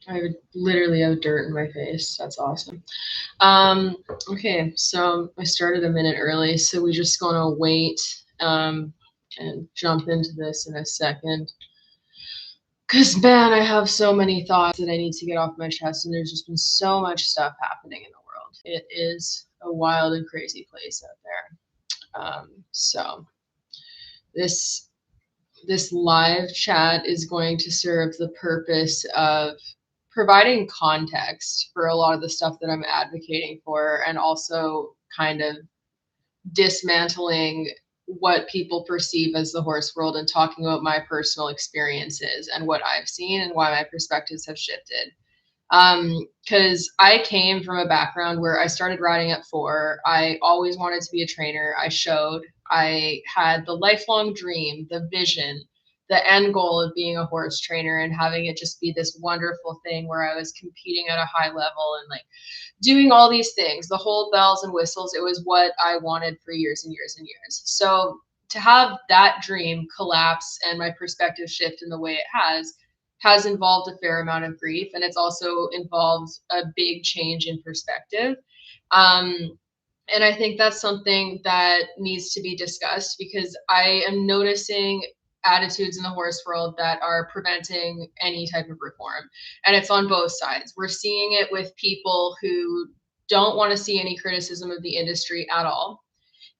I literally have dirt in my face. That's awesome. Um, okay, so I started a minute early, so we just gonna wait and jump into this in a second. Cause man, I have so many thoughts that I need to get off my chest, and there's just been so much stuff happening in the world. It is a wild and crazy place out there. So this this live chat is going to serve the purpose of providing context for a lot of the stuff that I'm advocating for, and also kind of dismantling what people perceive as the horse world and talking about my personal experiences and what I've seen and why my perspectives have shifted. Because I came from a background where I started riding at 4. I always wanted to be a trainer. I showed. I had the lifelong dream, the vision, the end goal of being a horse trainer and having it just be this wonderful thing where I was competing at a high level and like doing all these things, the whole bells and whistles. It was what I wanted for years and years and years. So to have that dream collapse and my perspective shift in the way it has involved a fair amount of grief, and it's also involved a big change in perspective. Um, and I think that's something that needs to be discussed because I am noticing attitudes in the horse world that are preventing any type of reform. And it's on both sides. We're seeing it with people who don't want to see any criticism of the industry at all,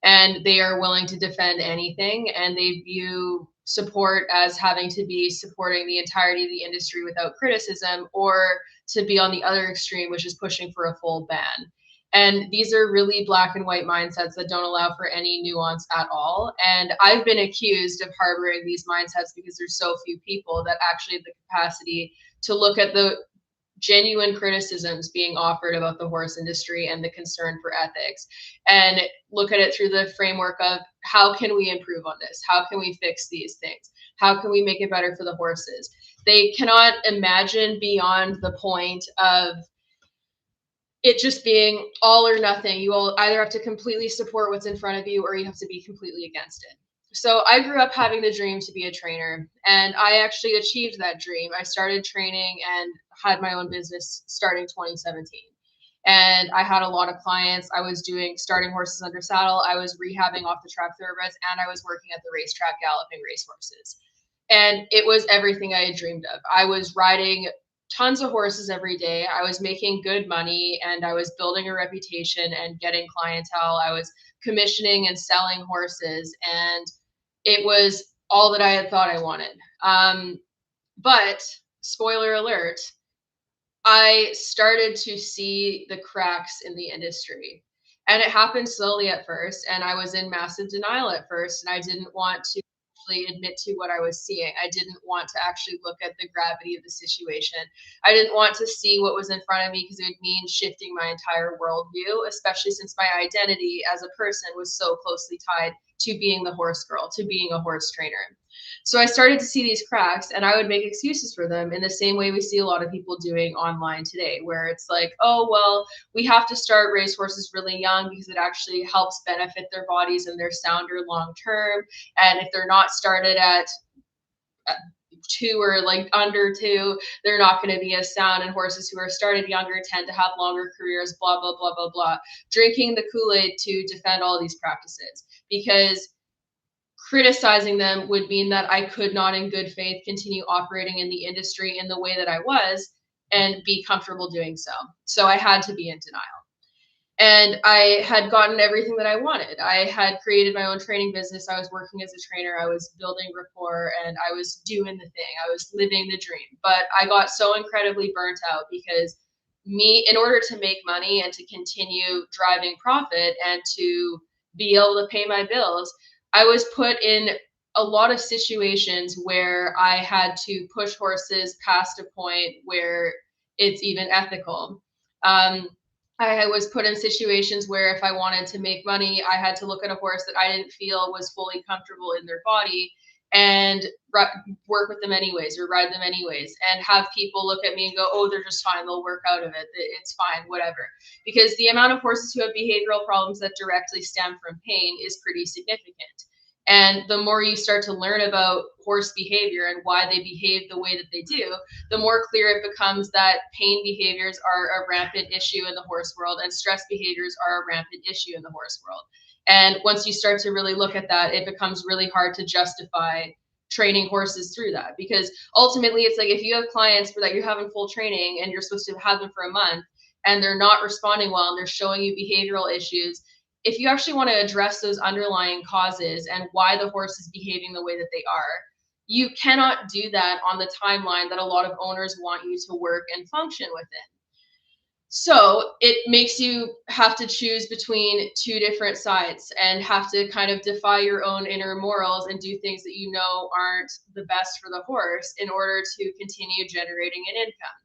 and they are willing to defend anything, and they view support as having to be supporting the entirety of the industry without criticism, or to be on the other extreme, which is pushing for a full ban. And these are really black and white mindsets that don't allow for any nuance at all. And I've been accused of harboring these mindsets because there's so few people that actually have the capacity to look at the genuine criticisms being offered about the horse industry and the concern for ethics, and look at it through the framework of how can we improve on this, how can we fix these things, how can we make it better for the horses. They cannot imagine beyond the point of it just being all or nothing. You will either have to completely support what's in front of you or you have to be completely against it. So I grew up having the dream to be a trainer, and I actually achieved that dream. I started training and had my own business starting 2017. And I had a lot of clients. I was doing starting horses under saddle. I was rehabbing off the track thoroughbreds, and I was working at the racetrack galloping racehorses. And it was everything I had dreamed of. I was riding tons of horses every day. I was making good money, and I was building a reputation and getting clientele. I was commissioning and selling horses, and it was all that I had thought I wanted. But spoiler alert, I started to see the cracks in the industry. And it happened slowly at first, and I was in massive denial at first, and I didn't want to actually admit to what I was seeing. I didn't want to actually look at the gravity of the situation. I didn't want to see what was in front of me because it would mean shifting my entire worldview, especially since my identity as a person was so closely tied to being the horse girl, to being a horse trainer. So I started to see these cracks, and I would make excuses for them in the same way we see a lot of people doing online today, where it's like, oh, well, we have to start racehorses really young because it actually helps benefit their bodies and they're sounder long term. And if they're not started at 2 or like under 2, they're not going to be as sound. And horses who are started younger tend to have longer careers, blah, blah, blah, blah, blah. Drinking the Kool-Aid to defend all these practices because criticizing them would mean that I could not, in good faith, continue operating in the industry in the way that I was and be comfortable doing so. So I had to be in denial. And I had gotten everything that I wanted. I had created my own training business. I was working as a trainer. I was building rapport and I was doing the thing. I was living the dream. But I got so incredibly burnt out because in order to make money and to continue driving profit and to be able to pay my bills, I was put in a lot of situations where I had to push horses past a point where it's even ethical. Um, I was put in situations where if I wanted to make money, I had to look at a horse that I didn't feel was fully comfortable in their body and work with them anyways or ride them anyways, and have people look at me and go, oh, they're just fine, they'll work out of it, it's fine, whatever. Because the amount of horses who have behavioral problems that directly stem from pain is pretty significant. And the more you start to learn about horse behavior and why they behave the way that they do, the more clear it becomes that pain behaviors are a rampant issue in the horse world and stress behaviors are a rampant issue in the horse world. And once you start to really look at that, it becomes really hard to justify training horses through that, because ultimately it's like if you have clients for that you have in full training and you're supposed to have them for a month and they're not responding well and they're showing you behavioral issues, if you actually want to address those underlying causes and why the horse is behaving the way that they are, you cannot do that on the timeline that a lot of owners want you to work and function within. So it makes you have to choose between two different sides and have to kind of defy your own inner morals and do things that you know aren't the best for the horse in order to continue generating an income.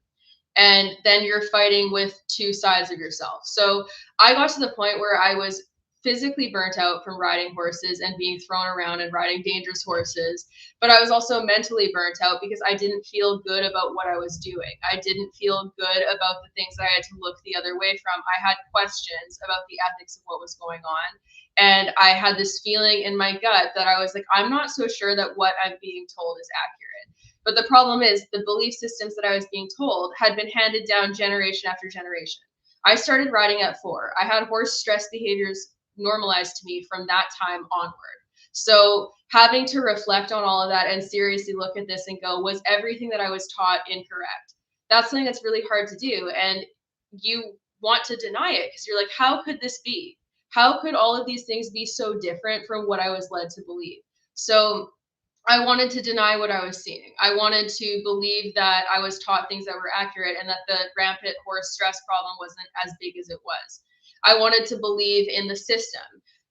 And then you're fighting with two sides of yourself. So I got to the point where I was physically burnt out from riding horses and being thrown around and riding dangerous horses, but I was also mentally burnt out because I didn't feel good about what I was doing. I didn't feel good about the things that I had to look the other way from. I had questions about the ethics of what was going on, and I had this feeling in my gut that I was like, I'm not so sure that what I'm being told is accurate. But the problem is the belief systems that I was being told had been handed down generation after generation. I started riding at 4. I had horse stress behaviors normalized to me from that time onward. So having to reflect on all of that and seriously look at this and go, was everything that I was taught incorrect? That's something that's really hard to do. And you want to deny it because you're like, how could this be? How could all of these things be so different from what I was led to believe? So I wanted to deny what I was seeing. I wanted to believe that I was taught things that were accurate and that the rampant horse stress problem wasn't as big as it was. I wanted to believe in the system.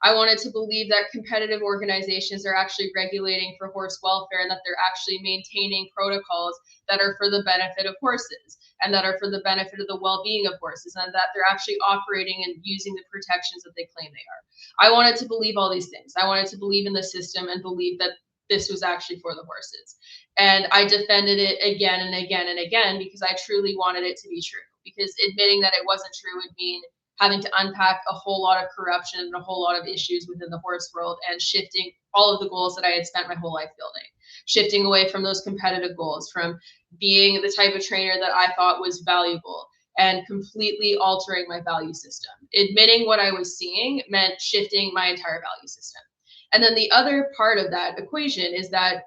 I wanted to believe that competitive organizations are actually regulating for horse welfare and that they're actually maintaining protocols that are for the benefit of horses and that are for the benefit of the well-being of horses and that they're actually operating and using the protections that they claim they are. I wanted to believe all these things. I wanted to believe in the system and believe that this was actually for the horses. And I defended it again and again and again because I truly wanted it to be true. Because admitting that it wasn't true would mean having to unpack a whole lot of corruption and a whole lot of issues within the horse world and shifting all of the goals that I had spent my whole life building, shifting away from those competitive goals, from being the type of trainer that I thought was valuable and completely altering my value system. Admitting what I was seeing meant shifting my entire value system. And then the other part of that equation is that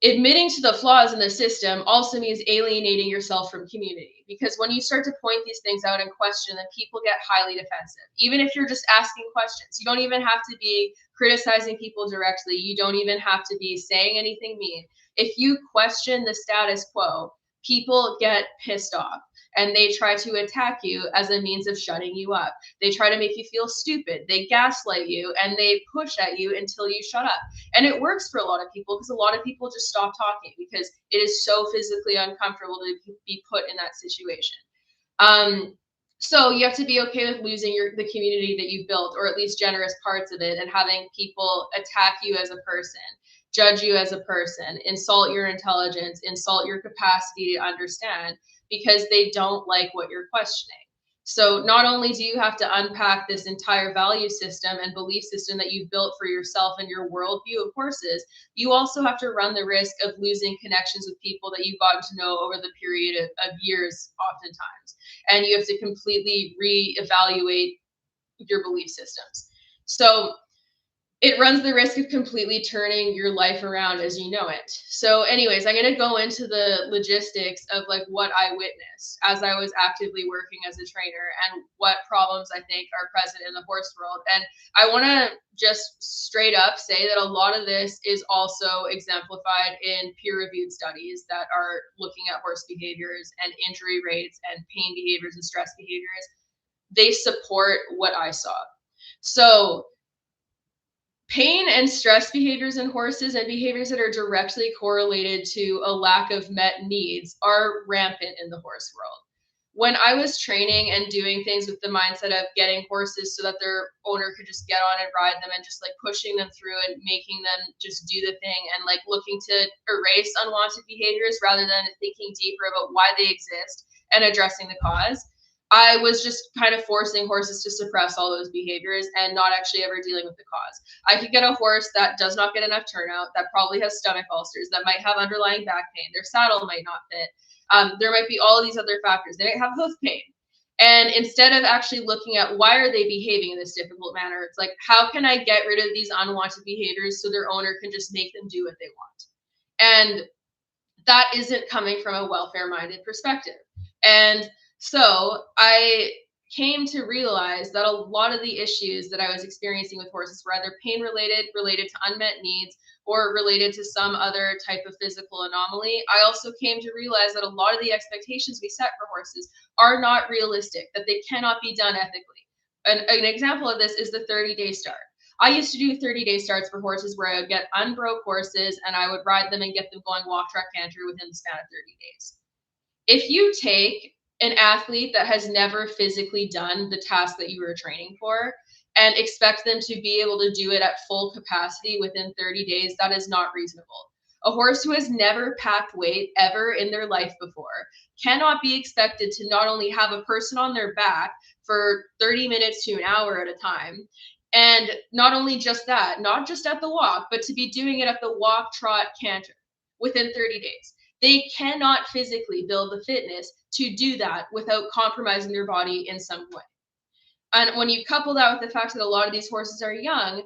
admitting to the flaws in the system also means alienating yourself from community. Because when you start to point these things out and question them, people get highly defensive. Even if you're just asking questions, you don't even have to be criticizing people directly. You don't even have to be saying anything mean. If you question the status quo, people get pissed off and they try to attack you as a means of shutting you up. They try to make you feel stupid. They gaslight you and they push at you until you shut up. And it works for a lot of people because a lot of people just stop talking because it is so physically uncomfortable to be put in that situation. So you have to be okay with losing the community that you've built, or at least generous parts of it, and having people attack you as a person, judge you as a person, insult your intelligence, insult your capacity to understand because they don't like what you're questioning. So not only do you have to unpack this entire value system and belief system that you've built for yourself and your worldview of horses, you also have to run the risk of losing connections with people that you've gotten to know over the period of years, oftentimes. And you have to completely reevaluate your belief systems. So it runs the risk of completely turning your life around as you know it. So anyways, I'm going to go into the logistics of like what I witnessed as I was actively working as a trainer and what problems I think are present in the horse world. And I want to just straight up say that a lot of this is also exemplified in peer-reviewed studies that are looking at horse behaviors and injury rates and pain behaviors and stress behaviors. They support what I saw. So pain and stress behaviors in horses and behaviors that are directly correlated to a lack of met needs are rampant in the horse world. When I was training and doing things with the mindset of getting horses so that their owner could just get on and ride them and just like pushing them through and making them just do the thing and like looking to erase unwanted behaviors rather than thinking deeper about why they exist and addressing the cause, I was just kind of forcing horses to suppress all those behaviors and not actually ever dealing with the cause. I could get a horse that does not get enough turnout, that probably has stomach ulcers, that might have underlying back pain, their saddle might not fit. There might be all these other factors. They might have hoof pain. And instead of actually looking at why are they behaving in this difficult manner, it's like, how can I get rid of these unwanted behaviors so their owner can just make them do what they want? And that isn't coming from a welfare minded perspective. And so I came to realize that a lot of the issues that I was experiencing with horses were either pain related, related to unmet needs, or related to some other type of physical anomaly. I also came to realize that a lot of the expectations we set for horses are not realistic, that they cannot be done ethically. An example of this is the 30-day start. I used to do 30-day starts for horses where I would get unbroke horses and I would ride them and get them going walk, track, canter within the span of 30 days. If you take an athlete that has never physically done the task that you were training for and expect them to be able to do it at full capacity within 30 days, that is not reasonable. A horse who has never packed weight ever in their life before cannot be expected to not only have a person on their back for 30 minutes to an hour at a time, and not only just that, not just at the walk, but to be doing it at the walk, trot, canter within 30 days. They cannot physically build the fitness to do that without compromising their body in some way. And when you couple that with the fact that a lot of these horses are young,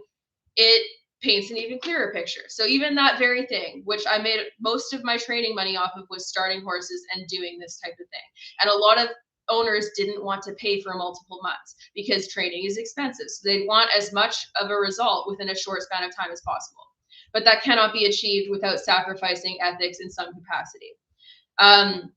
it paints an even clearer picture. So even that very thing, which I made most of my training money off of, was starting horses and doing this type of thing. And a lot of owners didn't want to pay for multiple months because training is expensive. So they want as much of a result within a short span of time as possible. But that cannot be achieved without sacrificing ethics in some capacity. Um,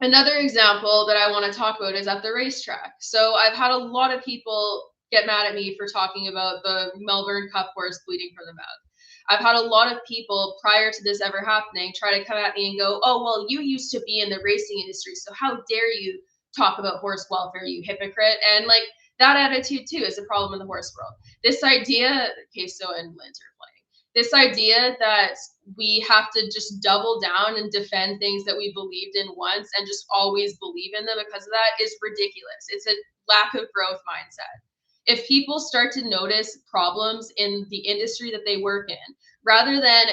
Another example that I want to talk about is at the racetrack. So I've had a lot of people get mad at me for talking about the Melbourne Cup horse bleeding from the mouth. I've had a lot of people prior to this ever happening try to come at me and go, oh, well, you used to be in the racing industry, so how dare you talk about horse welfare, you hypocrite? And like that attitude too is a problem in the horse world. This idea, Queso and Lint are playing, this idea that we have to just double down and defend things that we believed in once and just always believe in them because of that is ridiculous. It's a lack of growth mindset. If people start to notice problems in the industry that they work in, rather than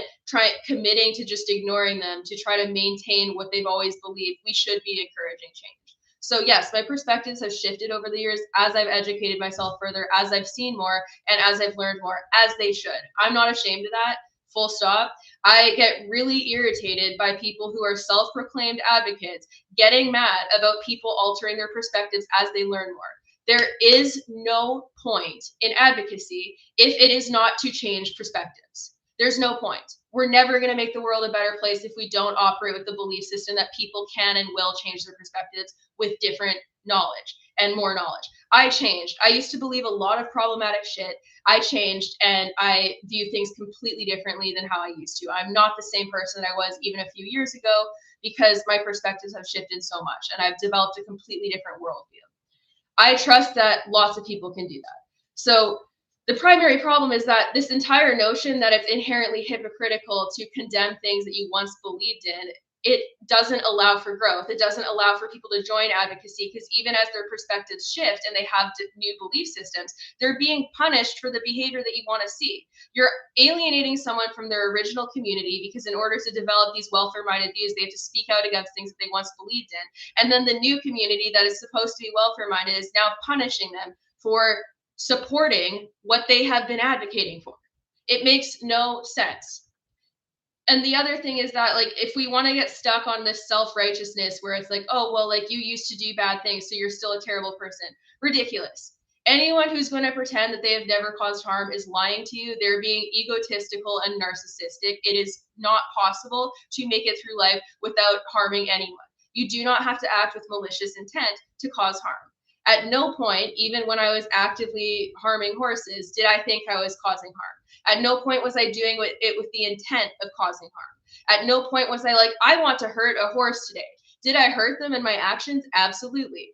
committing to just ignoring them to try to maintain what they've always believed, we should be encouraging change. So yes, my perspectives have shifted over the years as I've educated myself further, as I've seen more, and as I've learned more, as they should. I'm not ashamed of that, full stop. I get really irritated by people who are self-proclaimed advocates getting mad about people altering their perspectives as they learn more. There is no point in advocacy if it is not to change perspectives. There's no point. We're never going to make the world a better place if we don't operate with the belief system that people can and will change their perspectives with different knowledge and more knowledge. I changed. I used to believe a lot of problematic shit. I changed and I view things completely differently than how I used to. I'm not the same person that I was even a few years ago because my perspectives have shifted so much and I've developed a completely different worldview. I trust that lots of people can do that. So the primary problem is that this entire notion that it's inherently hypocritical to condemn things that you once believed in, it doesn't allow for growth. It doesn't allow for people to join advocacy because even as their perspectives shift and they have new belief systems, they're being punished for the behavior that you want to see. You're alienating someone from their original community because in order to develop these welfare-minded views, they have to speak out against things that they once believed in. And then the new community that is supposed to be welfare-minded is now punishing them for supporting what they have been advocating for. It makes no sense. And the other thing is that, like, if we want to get stuck on this self-righteousness where it's like, oh, well, like, you used to do bad things, so you're still a terrible person. Ridiculous. Anyone who's going to pretend that they have never caused harm is lying to you. They're being egotistical and narcissistic. It is not possible to make it through life without harming anyone. You do not have to act with malicious intent to cause harm. At no point, even when I was actively harming horses, did I think I was causing harm. At no point was I doing it with the intent of causing harm. At no point was I like, I want to hurt a horse today. Did I hurt them in my actions? Absolutely.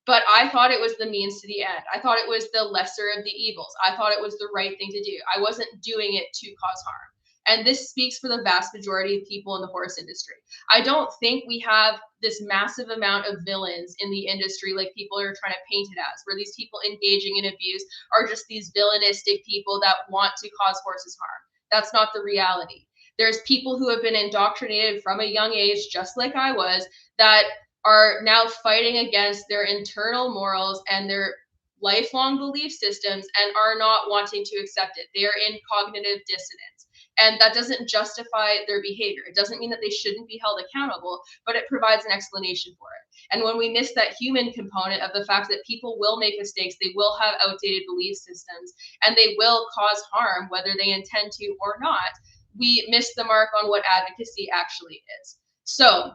But I thought it was the means to the end. I thought it was the lesser of the evils. I thought it was the right thing to do. I wasn't doing it to cause harm. And this speaks for the vast majority of people in the horse industry. I don't think we have this massive amount of villains in the industry like people are trying to paint it as, where these people engaging in abuse are just these villainistic people that want to cause horses harm. That's not the reality. There's people who have been indoctrinated from a young age, just like I was, that are now fighting against their internal morals and their lifelong belief systems and are not wanting to accept it. They are in cognitive dissonance. And that doesn't justify their behavior. It doesn't mean that they shouldn't be held accountable, but it provides an explanation for it. And when we miss that human component of the fact that people will make mistakes, they will have outdated belief systems, and they will cause harm, whether they intend to or not, we miss the mark on what advocacy actually is. So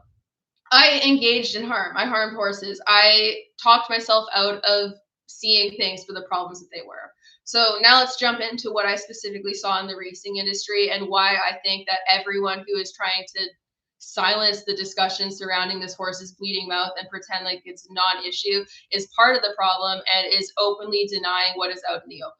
I engaged in harm. I harmed horses. I talked myself out of seeing things for the problems that they were. So now let's jump into what I specifically saw in the racing industry and why I think that everyone who is trying to silence the discussion surrounding this horse's bleeding mouth and pretend like it's a non-issue is part of the problem and is openly denying what is out in the open.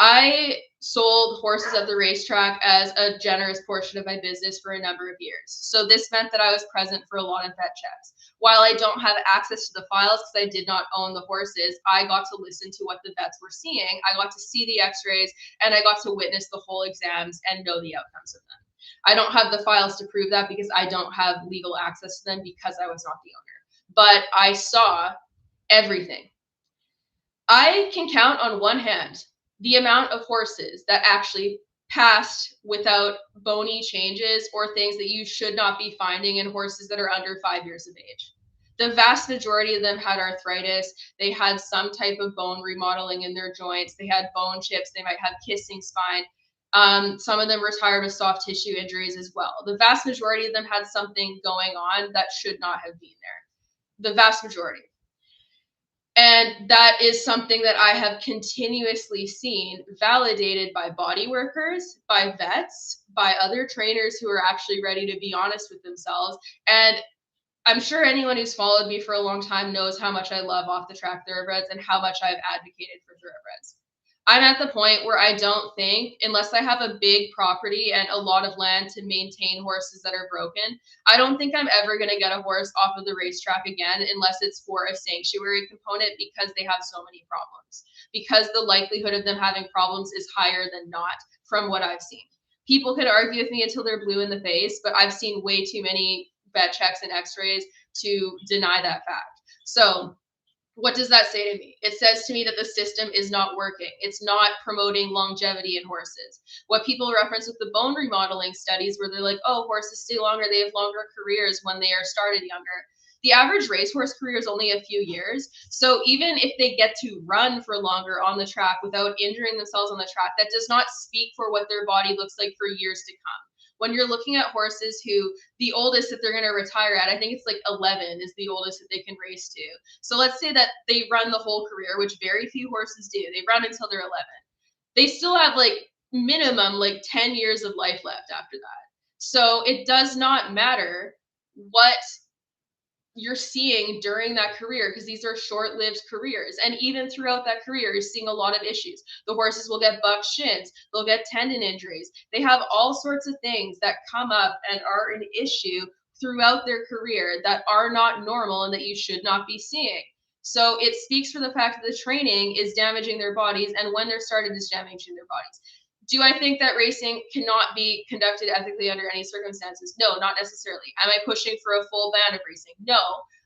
I sold horses at the racetrack as a generous portion of my business for a number of years. So this meant that I was present for a lot of vet checks. While I don't have access to the files because I did not own the horses, I got to listen to what the vets were seeing. I got to see the x-rays and I got to witness the whole exams and know the outcomes of them. I don't have the files to prove that because I don't have legal access to them because I was not the owner. But I saw everything. I can count on one hand the amount of horses that actually passed without bony changes or things that you should not be finding in horses that are under 5 years of age. The vast majority of them had arthritis. They had some type of bone remodeling in their joints. They had bone chips. They might have kissing spine. Some of them retired with soft tissue injuries as well. The vast majority of them had something going on that should not have been there. The vast majority. And that is something that I have continuously seen validated by body workers, by vets, by other trainers who are actually ready to be honest with themselves. And I'm sure anyone who's followed me for a long time knows how much I love off the track thoroughbreds and how much I've advocated for thoroughbreds. I'm at the point where I don't think, unless I have a big property and a lot of land to maintain horses that are broken, I don't think I'm ever going to get a horse off of the racetrack again unless it's for a sanctuary component because they have so many problems. Because the likelihood of them having problems is higher than not from what I've seen. People could argue with me until they're blue in the face, but I've seen way too many vet checks and x-rays to deny that fact. So what does that say to me? It says to me that the system is not working. It's not promoting longevity in horses. What people reference with the bone remodeling studies where they're like, oh, horses stay longer, they have longer careers when they are started younger. The average racehorse career is only a few years. So even if they get to run for longer on the track without injuring themselves on the track, that does not speak for what their body looks like for years to come. When you're looking at horses who the oldest that they're going to retire at, I think it's like 11 is the oldest that they can race to. So let's say that they run the whole career, which very few horses do. They run until they're 11. They still have like minimum like 10 years of life left after that. So it does not matter what you're seeing during that career because these are short-lived careers. And even throughout that career, you're seeing a lot of issues. The horses will get bucked shins. They'll get tendon injuries. They have all sorts of things that come up and are an issue throughout their career that are not normal and that you should not be seeing. So it speaks for the fact that the training is damaging their bodies, and when they're started, is damaging their bodies. Do I think that racing cannot be conducted ethically under any circumstances? No, not necessarily. Am I pushing for a full ban of racing? No,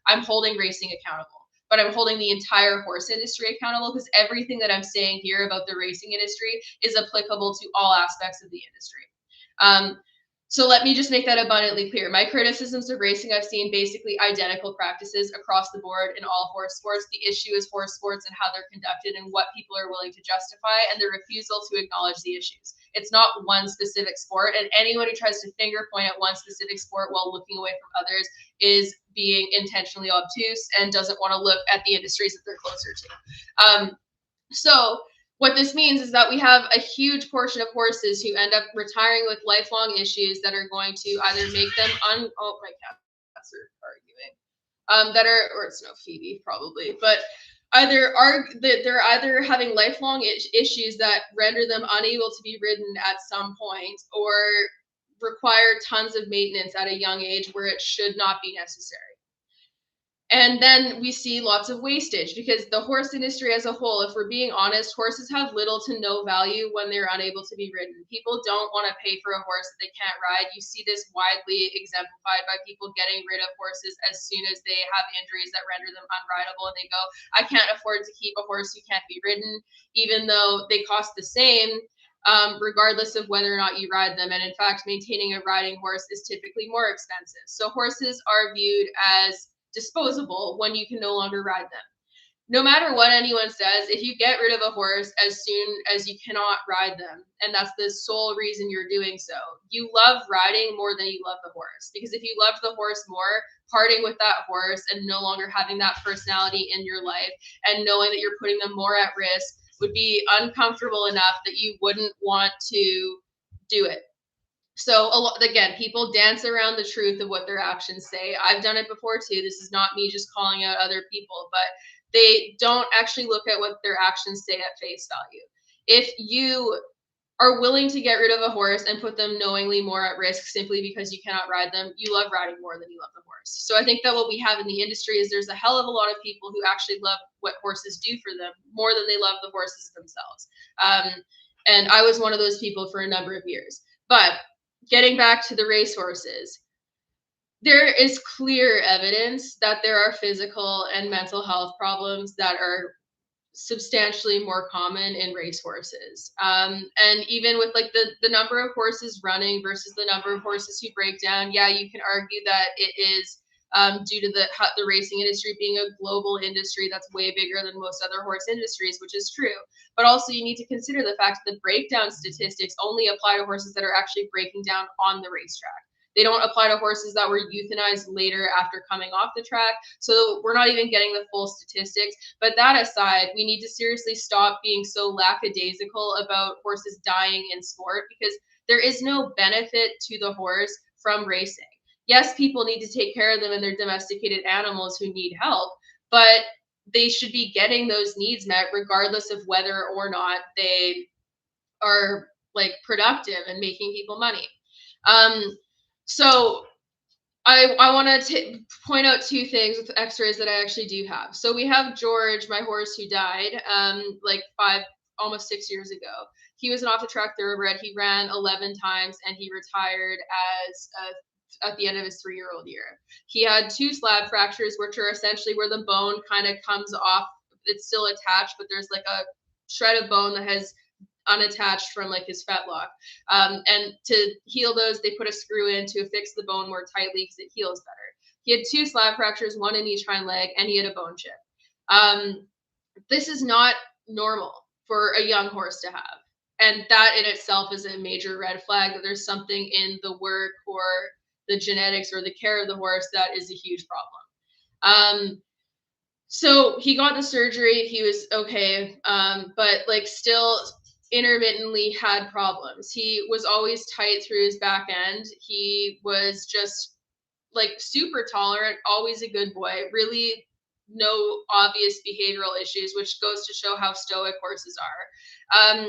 I'm holding racing accountable. But I'm holding the entire horse industry accountable because everything that I'm saying here about the racing industry is applicable to all aspects of the industry. So let me just make that abundantly clear. My criticisms of racing, I've seen basically identical practices across the board in all horse sports. The issue is horse sports and how they're conducted and what people are willing to justify and the refusal to acknowledge the issues. It's not one specific sport, and anyone who tries to finger point at one specific sport while looking away from others is being intentionally obtuse and doesn't want to look at the industries that they're closer to. So what this means is that we have a huge portion of horses who end up retiring with lifelong issues that are going to either make them my cats are arguing. Or it's no Phoebe probably, but they're either having lifelong issues that render them unable to be ridden at some point, or require tons of maintenance at a young age where it should not be necessary. And then we see lots of wastage because the horse industry as a whole, if we're being honest, horses have little to no value when they're unable to be ridden. People don't want to pay for a horse that they can't ride. You see this widely exemplified by people getting rid of horses as soon as they have injuries that render them unrideable, and they go, I can't afford to keep a horse who can't be ridden, even though they cost the same. Regardless of whether or not you ride them. And in fact, maintaining a riding horse is typically more expensive. So horses are viewed as disposable when you can no longer ride them. No matter what anyone says, if you get rid of a horse as soon as you cannot ride them, and that's the sole reason you're doing so, you love riding more than you love the horse. Because if you loved the horse more, parting with that horse and no longer having that personality in your life and knowing that you're putting them more at risk would be uncomfortable enough that you wouldn't want to do it. So again, people dance around the truth of what their actions say. I've done it before too. This is not me just calling out other people, but they don't actually look at what their actions say at face value. If you are willing to get rid of a horse and put them knowingly more at risk simply because you cannot ride them, you love riding more than you love the horse. So I think that what we have in the industry is there's a hell of a lot of people who actually love what horses do for them more than they love the horses themselves. And I was one of those people for a number of years. But getting back to the racehorses, there is clear evidence that there are physical and mental health problems that are substantially more common in racehorses. And even with like the number of horses running versus the number of horses who break down, yeah, you can argue that it is due to the racing industry being a global industry that's way bigger than most other horse industries, which is true. But also you need to consider the fact that the breakdown statistics only apply to horses that are actually breaking down on the racetrack. They don't apply to horses that were euthanized later after coming off the track. So we're not even getting the full statistics. But that aside, we need to seriously stop being so lackadaisical about horses dying in sport, because there is no benefit to the horse from racing. Yes, people need to take care of them and they're domesticated animals who need help, but they should be getting those needs met regardless of whether or not they are like productive and making people money. So I want to point out two things with x-rays that I actually do have. So we have George, my horse, who died like almost 6 years ago. He was an off the track thoroughbred. He ran 11 times and he retired at the end of his 3-year-old year. He had 2 slab fractures, which are essentially where the bone kind of comes off. It's still attached, but there's like a shred of bone that has unattached from like his fetlock. And to heal those, they put a screw in to affix the bone more tightly because it heals better. He had 2 slab fractures, 1 in each hind leg, and he had a bone chip. This is not normal for a young horse to have. And that in itself is a major red flag that there's something in the work or the genetics or the care of the horse that is a huge problem. So he got the surgery, he was okay, but like still intermittently had problems. He was always tight through his back end. He was just like super tolerant, always a good boy, really no obvious behavioral issues, which goes to show how stoic horses are.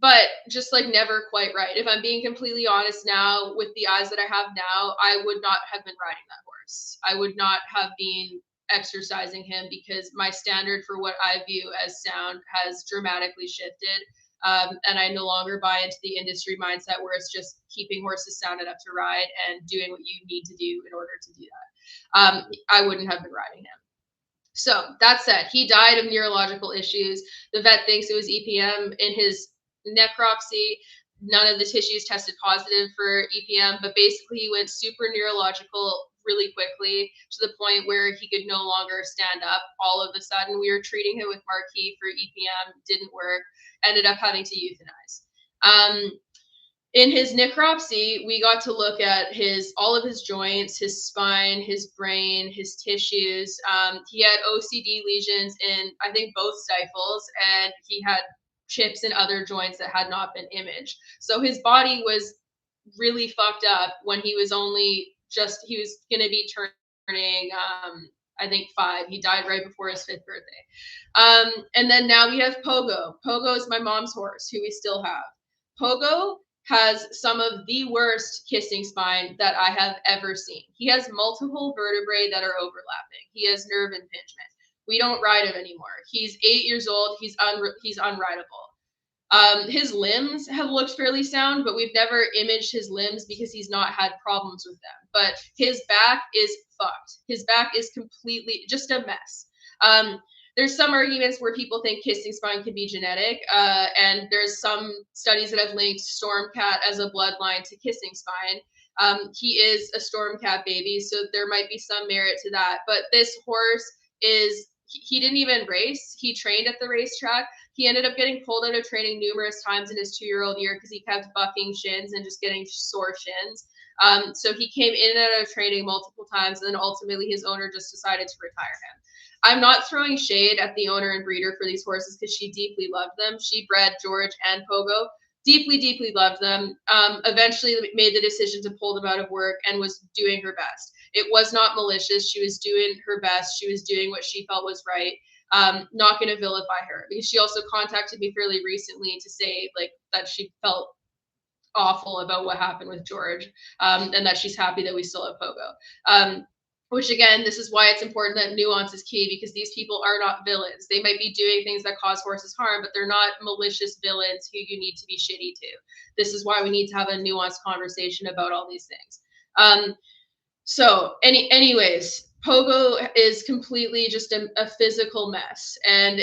But just like never quite right. If I'm being completely honest now, with the eyes that I have now, I would not have been riding that horse. I would not have been exercising him because my standard for what I view as sound has dramatically shifted. And I no longer buy into the industry mindset where it's just keeping horses sound enough to ride and doing what you need to do in order to do that. I wouldn't have been riding him. So that said, he died of neurological issues. The vet thinks it was EPM. In his necropsy, none of the tissues tested positive for EPM, but basically he went super neurological really quickly to the point where he could no longer stand up. All of a sudden, we were treating him with Marquis for EPM, didn't work, ended up having to euthanize. In his necropsy, we got to look at all of his joints, his spine, his brain, his tissues. He had OCD lesions in, I think, both stifles, and he had chips in other joints that had not been imaged. So his body was really fucked up when he was he was going to be turning I think 5. He died right before his 5th birthday. And then now we have Pogo. Pogo is my mom's horse, who we still have. Pogo has some of the worst kissing spine that I have ever seen. He has multiple vertebrae that are overlapping. He has nerve impingement. We don't ride him anymore. He's 8 years old. He's unrideable. His limbs have looked fairly sound, but we've never imaged his limbs because he's not had problems with them. But his back is fucked. His back is completely just a mess. There's some arguments where people think kissing spine could be genetic, and there's some studies that have linked Stormcat as a bloodline to kissing spine. He is a Stormcat baby, so there might be some merit to that. But this horse he didn't even race. He trained at the racetrack. He ended up getting pulled out of training numerous times in his 2-year-old year because he kept bucking shins and just getting sore shins. So he came in and out of training multiple times, and then ultimately his owner just decided to retire him. I'm not throwing shade at the owner and breeder for these horses because she deeply loved them. She bred George and Pogo, deeply, deeply loved them. Eventually made the decision to pull them out of work and was doing her best. It was not malicious. She was doing her best. She was doing what she felt was right. Not going to vilify her, because she also contacted me fairly recently to say like that she felt awful about what happened with George, and that she's happy that we still have Pogo. Which again, this is why it's important that nuance is key, because these people are not villains. They might be doing things that cause horses harm, but they're not malicious villains who you need to be shitty to. This is why we need to have a nuanced conversation about all these things. Anyways, Pogo is completely just a physical mess. And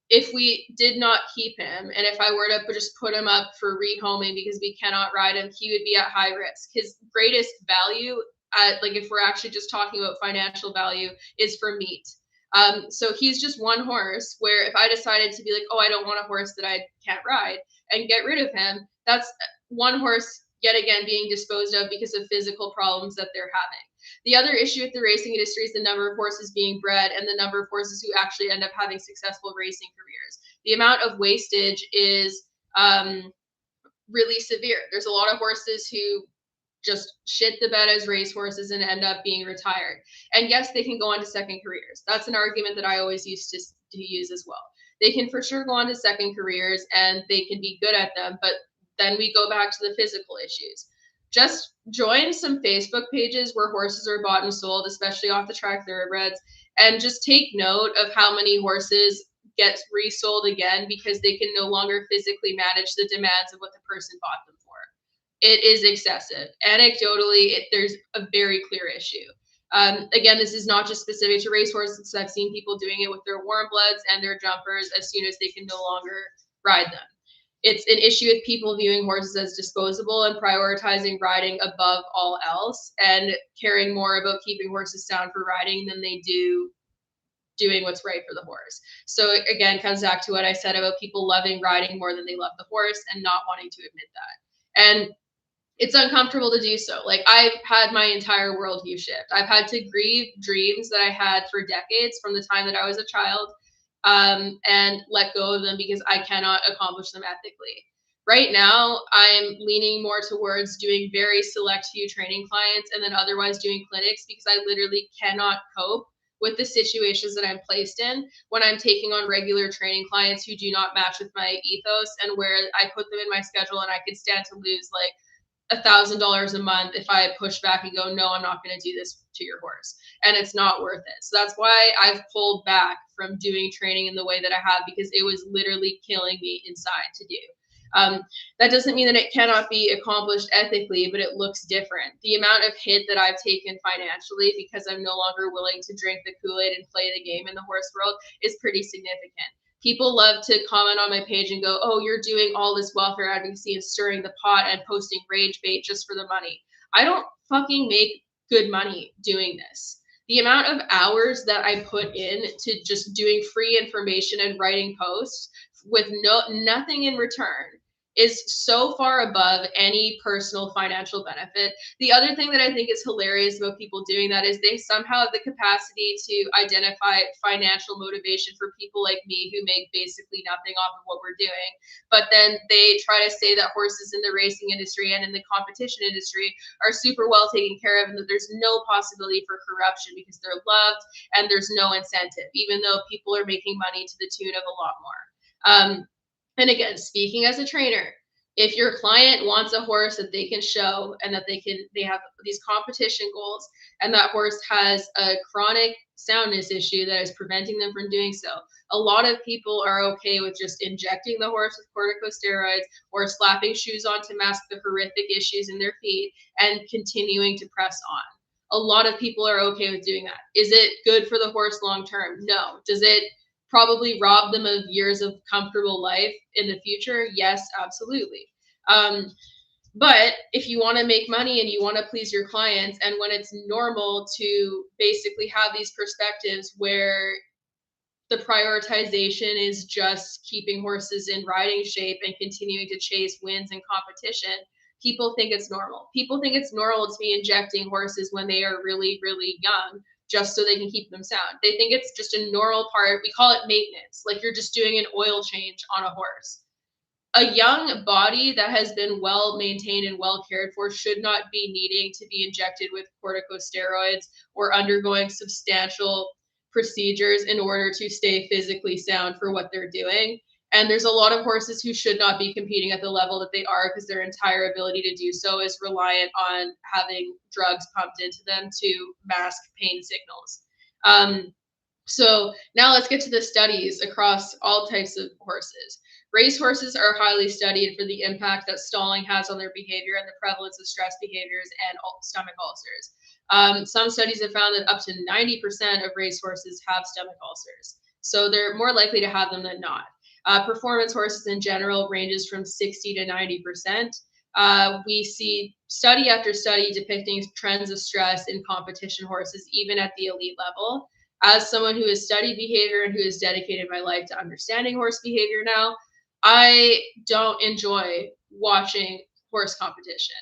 if we did not keep him, and if I were to just put him up for rehoming because we cannot ride him, he would be at high risk. His greatest value, like if we're actually just talking about financial value, is for meat. So he's just one horse where if I decided to be like, oh, I don't want a horse that I can't ride, and get rid of him, that's one horse yet again being disposed of because of physical problems that they're having. The other issue with the racing industry is the number of horses being bred and the number of horses who actually end up having successful racing careers. The amount of wastage is really severe. There's a lot of horses who just shit the bed as racehorses and end up being retired. And yes, they can go on to second careers. That's an argument that I always used to use as well. They can for sure go on to second careers and they can be good at them, but then we go back to the physical issues. Just join some Facebook pages where horses are bought and sold, especially off the track thoroughbreds, and just take note of how many horses get resold again because they can no longer physically manage the demands of what the person bought them for. It is excessive. Anecdotally, there's a very clear issue. Again, this is not just specific to racehorses. I've seen people doing it with their warm bloods and their jumpers as soon as they can no longer ride them. It's an issue with people viewing horses as disposable and prioritizing riding above all else and caring more about keeping horses sound for riding than they do doing what's right for the horse. So again, comes back to what I said about people loving riding more than they love the horse and not wanting to admit that. And it's uncomfortable to do so. Like, I've had my entire worldview shift. I've had to grieve dreams that I had for decades from the time that I was a child, and let go of them because I cannot accomplish them ethically. Right now, I'm leaning more towards doing very select few training clients and then otherwise doing clinics because I literally cannot cope with the situations that I'm placed in when I'm taking on regular training clients who do not match with my ethos, and where I put them in my schedule and I could stand to lose like $1,000 a month if I push back and go, no, I'm not going to do this to your horse. And it's not worth it. So that's why I've pulled back from doing training in the way that I have, because it was literally killing me inside to do. That doesn't mean that it cannot be accomplished ethically, but it looks different. The amount of hit that I've taken financially because I'm no longer willing to drink the Kool-Aid and play the game in the horse world is pretty significant. People love to comment on my page and go, oh, you're doing all this welfare advocacy and stirring the pot and posting rage bait just for the money. I don't fucking make good money doing this. The amount of hours that I put in to just doing free information and writing posts with nothing in return is so far above any personal financial benefit. The other thing that I think is hilarious about people doing that is they somehow have the capacity to identify financial motivation for people like me who make basically nothing off of what we're doing. But then they try to say that horses in the racing industry and in the competition industry are super well taken care of and that there's no possibility for corruption because they're loved and there's no incentive, even though people are making money to the tune of a lot more. And again, speaking as a trainer, if your client wants a horse that they can show and that they have these competition goals and that horse has a chronic soundness issue that is preventing them from doing so, a lot of people are okay with just injecting the horse with corticosteroids or slapping shoes on to mask the horrific issues in their feet and continuing to press on. A lot of people are okay with doing that. Is it good for the horse long term? No. Does it probably rob them of years of comfortable life in the future? Yes, absolutely. But if you want to make money and you want to please your clients, and when it's normal to basically have these perspectives where the prioritization is just keeping horses in riding shape and continuing to chase wins in competition, people think it's normal. People think it's normal to be injecting horses when they are really, really young just so they can keep them sound. They think it's just a normal part. We call it maintenance, like you're just doing an oil change on a horse. A young body that has been well maintained and well cared for should not be needing to be injected with corticosteroids or undergoing substantial procedures in order to stay physically sound for what they're doing. And there's a lot of horses who should not be competing at the level that they are because their entire ability to do so is reliant on having drugs pumped into them to mask pain signals. So now let's get to the studies across all types of horses. Race horses are highly studied for the impact that stalling has on their behavior and the prevalence of stress behaviors and stomach ulcers. Some studies have found that up to 90% of race horses have stomach ulcers, so they're more likely to have them than not. Performance horses in general ranges from 60 to 90%. We see study after study depicting trends of stress in competition horses, even at the elite level. As someone who has studied behavior and who has dedicated my life to understanding horse behavior now, I don't enjoy watching horse competition.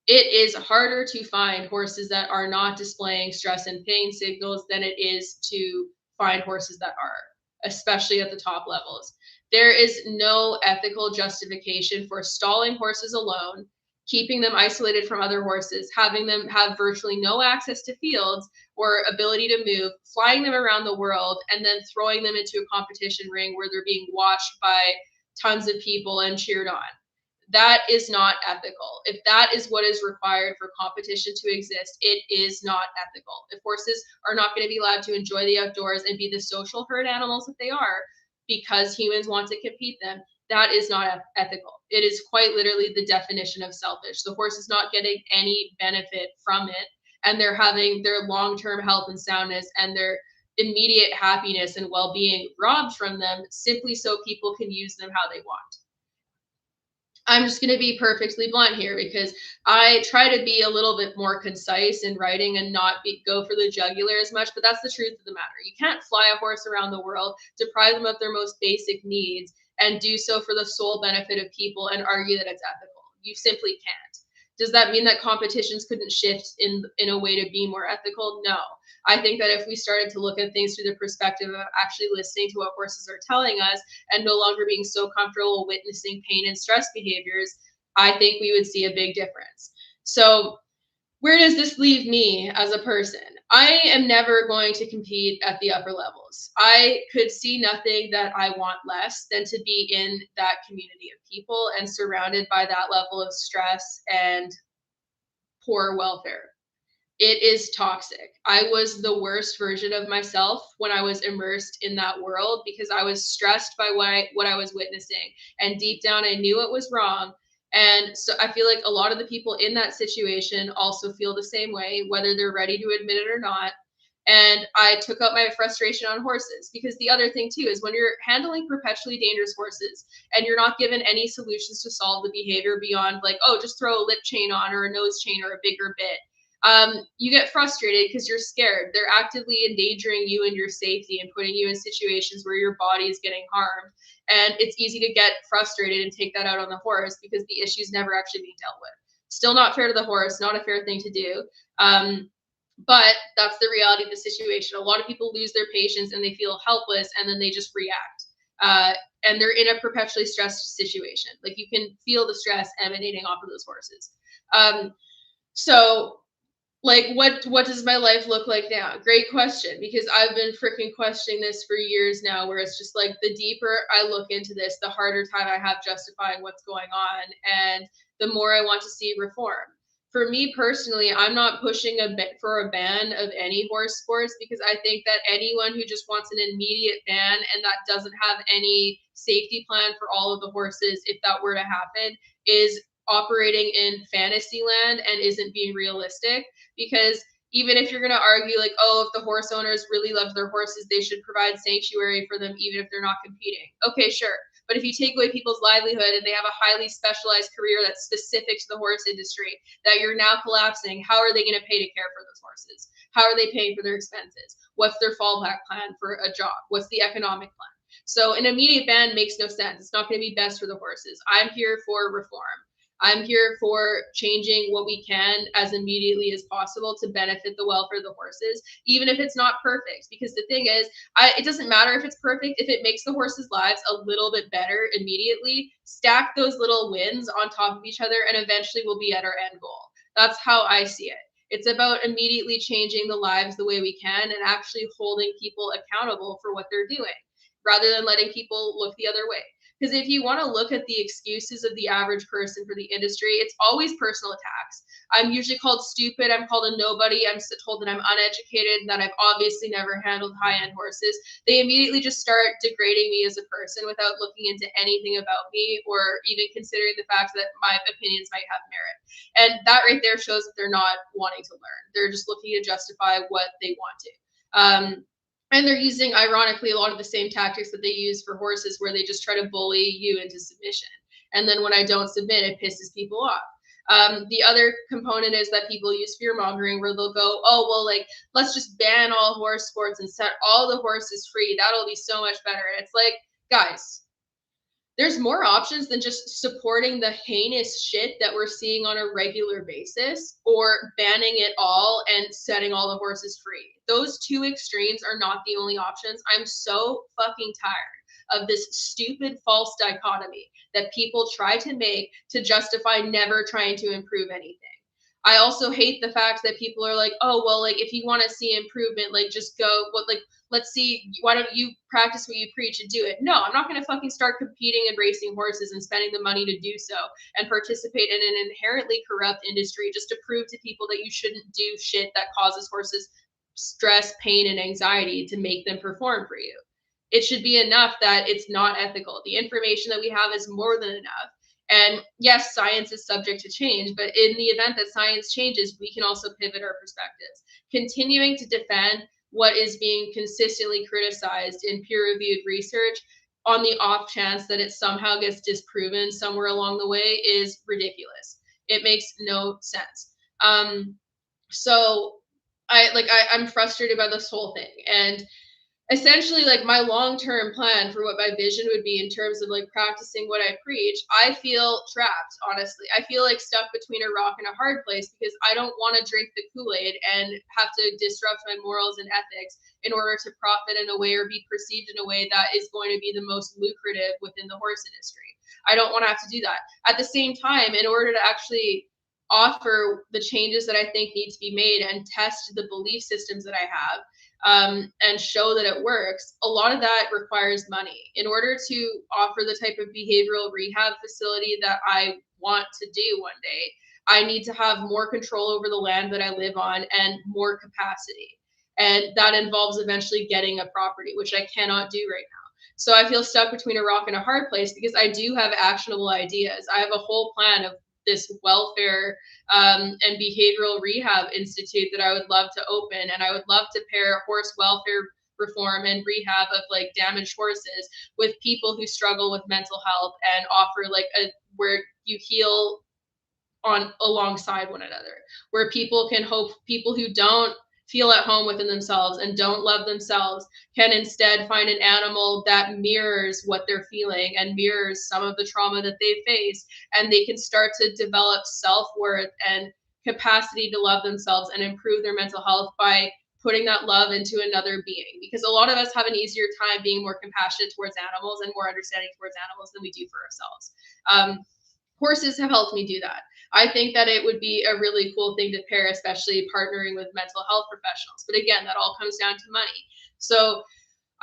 It is harder to find horses that are not displaying stress and pain signals than it is to find horses that are, especially at the top levels. There is no ethical justification for stalling horses alone, keeping them isolated from other horses, having them have virtually no access to fields or ability to move, flying them around the world, and then throwing them into a competition ring where they're being watched by tons of people and cheered on. That is not ethical. If that is what is required for competition to exist, it is not ethical. If horses are not going to be allowed to enjoy the outdoors and be the social herd animals that they are because humans want to compete them, that is not ethical. It is quite literally the definition of selfish. The horse is not getting any benefit from it, and they're having their long-term health and soundness and their immediate happiness and well-being robbed from them simply so people can use them how they want. I'm just going to be perfectly blunt here because I try to be a little bit more concise in writing and not go for the jugular as much, but that's the truth of the matter. You can't fly a horse around the world, deprive them of their most basic needs, and do so for the sole benefit of people and argue that it's ethical. You simply can't. Does that mean that competitions couldn't shift in a way to be more ethical? No. I think that if we started to look at things through the perspective of actually listening to what horses are telling us and no longer being so comfortable witnessing pain and stress behaviors, I think we would see a big difference. So, where does this leave me as a person? I am never going to compete at the upper levels. I could see nothing that I want less than to be in that community of people and surrounded by that level of stress and poor welfare. It is toxic. I was the worst version of myself when I was immersed in that world because I was stressed by what I was witnessing. And deep down, I knew it was wrong. And so I feel like a lot of the people in that situation also feel the same way, whether they're ready to admit it or not. And I took out my frustration on horses because the other thing, too, is when you're handling perpetually dangerous horses and you're not given any solutions to solve the behavior beyond, like, oh, just throw a lip chain on or a nose chain or a bigger bit. you get frustrated because you're scared. They're actively endangering you and your safety and putting you in situations where your body is getting harmed. And it's easy to get frustrated and take that out on the horse because the issue's never actually being dealt with. Still not fair to the horse, not a fair thing to do. But that's the reality of the situation. A lot of people lose their patience and they feel helpless and then they just react. And they're in a perpetually stressed situation. Like you can feel the stress emanating off of those horses. So like what does my life look like now? Great question, because I've been freaking questioning this for years now, where it's just like the deeper I look into this, the harder time I have justifying what's going on, and the more I want to see reform. For me personally, I'm not pushing for a ban of any horse sports, because I think that anyone who just wants an immediate ban and that doesn't have any safety plan for all of the horses if that were to happen is operating in fantasy land and isn't being realistic. Because even if you're going to argue like, oh, if the horse owners really love their horses, they should provide sanctuary for them even if they're not competing. Okay, sure. But if you take away people's livelihood and they have a highly specialized career that's specific to the horse industry that you're now collapsing, how are they going to pay to care for those horses? How are they paying for their expenses? What's their fallback plan for a job? What's the economic plan? So an immediate ban makes no sense. It's not going to be best for the horses. I'm here for reform. I'm here for changing what we can as immediately as possible to benefit the welfare of the horses, even if it's not perfect. Because the thing is, it doesn't matter if it's perfect. If it makes the horses' lives a little bit better immediately, stack those little wins on top of each other, and eventually we'll be at our end goal. That's how I see it. It's about immediately changing the lives the way we can and actually holding people accountable for what they're doing, rather than letting people look the other way. Because if you want to look at the excuses of the average person for the industry, it's always personal attacks. I'm usually called stupid. I'm called a nobody. I'm told that I'm uneducated and that I've obviously never handled high-end horses. They immediately just start degrading me as a person without looking into anything about me or even considering the fact that my opinions might have merit. And that right there shows that they're not wanting to learn. They're just looking to justify what they want to. And they're using, ironically, a lot of the same tactics that they use for horses, where they just try to bully you into submission. And then when I don't submit, it pisses people off. The other component is that people use fear mongering, where they'll go, oh, well, like, let's just ban all horse sports and set all the horses free. That'll be so much better. And it's like, guys, there's more options than just supporting the heinous shit that we're seeing on a regular basis, or banning it all and setting all the horses free. Those two extremes are not the only options. I'm so fucking tired of this stupid false dichotomy that people try to make to justify never trying to improve anything. I also hate the fact that people are like, oh, well, like, if you want to see improvement, like, just go, but like, let's see, why don't you practice what you preach and do it? No, I'm not going to fucking start competing and racing horses and spending the money to do so and participate in an inherently corrupt industry just to prove to people that you shouldn't do shit that causes horses stress, pain, and anxiety to make them perform for you. It should be enough that it's not ethical. The information that we have is more than enough. And yes, science is subject to change, but in the event that science changes, we can also pivot our perspectives. Continuing to defend what is being consistently criticized in peer-reviewed research on the off chance that it somehow gets disproven somewhere along the way is ridiculous. It makes no sense. So I'm frustrated by this whole thing. And essentially, like, my long-term plan for what my vision would be in terms of like practicing what I preach, I feel trapped, honestly. I feel like stuck between a rock and a hard place, because I don't want to drink the Kool-Aid and have to disrupt my morals and ethics in order to profit in a way or be perceived in a way that is going to be the most lucrative within the horse industry. I don't want to have to do that. At the same time, in order to actually offer the changes that I think need to be made and test the belief systems that I have, and show that it works, a lot of that requires money. In order to offer the type of behavioral rehab facility that I want to do one day, I need to have more control over the land that I live on and more capacity. And that involves eventually getting a property, which I cannot do right now. So I feel stuck between a rock and a hard place, because I do have actionable ideas. I have a whole plan of this welfare and behavioral rehab institute that I would love to open. And I would love to pair horse welfare reform and rehab of like damaged horses with people who struggle with mental health, and offer like a where you heal on alongside one another, where people who don't feel at home within themselves and don't love themselves can instead find an animal that mirrors what they're feeling and mirrors some of the trauma that they face, and they can start to develop self-worth and capacity to love themselves and improve their mental health by putting that love into another being, because a lot of us have an easier time being more compassionate towards animals and more understanding towards animals than we do for ourselves. Horses have helped me do that. I think that it would be a really cool thing to pair, especially partnering with mental health professionals. But again, that all comes down to money. So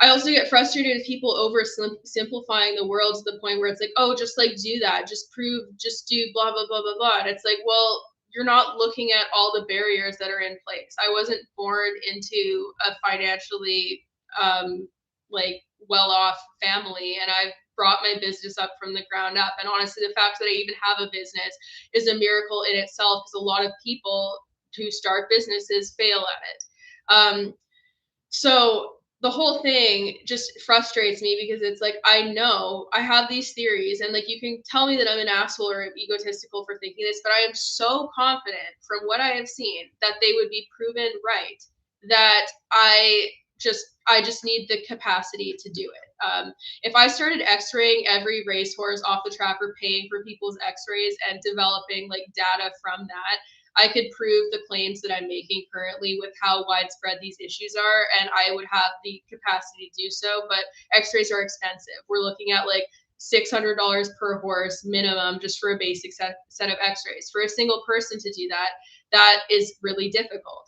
I also get frustrated with people over simplifying the world to the point where it's like, oh, just like do that, just prove, just do blah, blah, blah, blah, blah. And it's like, well, you're not looking at all the barriers that are in place. I wasn't born into a financially like well-off family, and I've brought my business up from the ground up. And honestly, the fact that I even have a business is a miracle in itself, because a lot of people who start businesses fail at it. So the whole thing just frustrates me, because it's like, I know I have these theories, and like, you can tell me that I'm an asshole or egotistical for thinking this, but I am so confident from what I have seen that they would be proven right, that I just need the capacity to do it. If I started x-raying every racehorse off the track, or paying for people's x-rays and developing like data from that, I could prove the claims that I'm making currently with how widespread these issues are, and I would have the capacity to do so. But x-rays are expensive. We're looking at like $600 per horse minimum just for a basic set of x-rays. For a single person to do that, that is really difficult.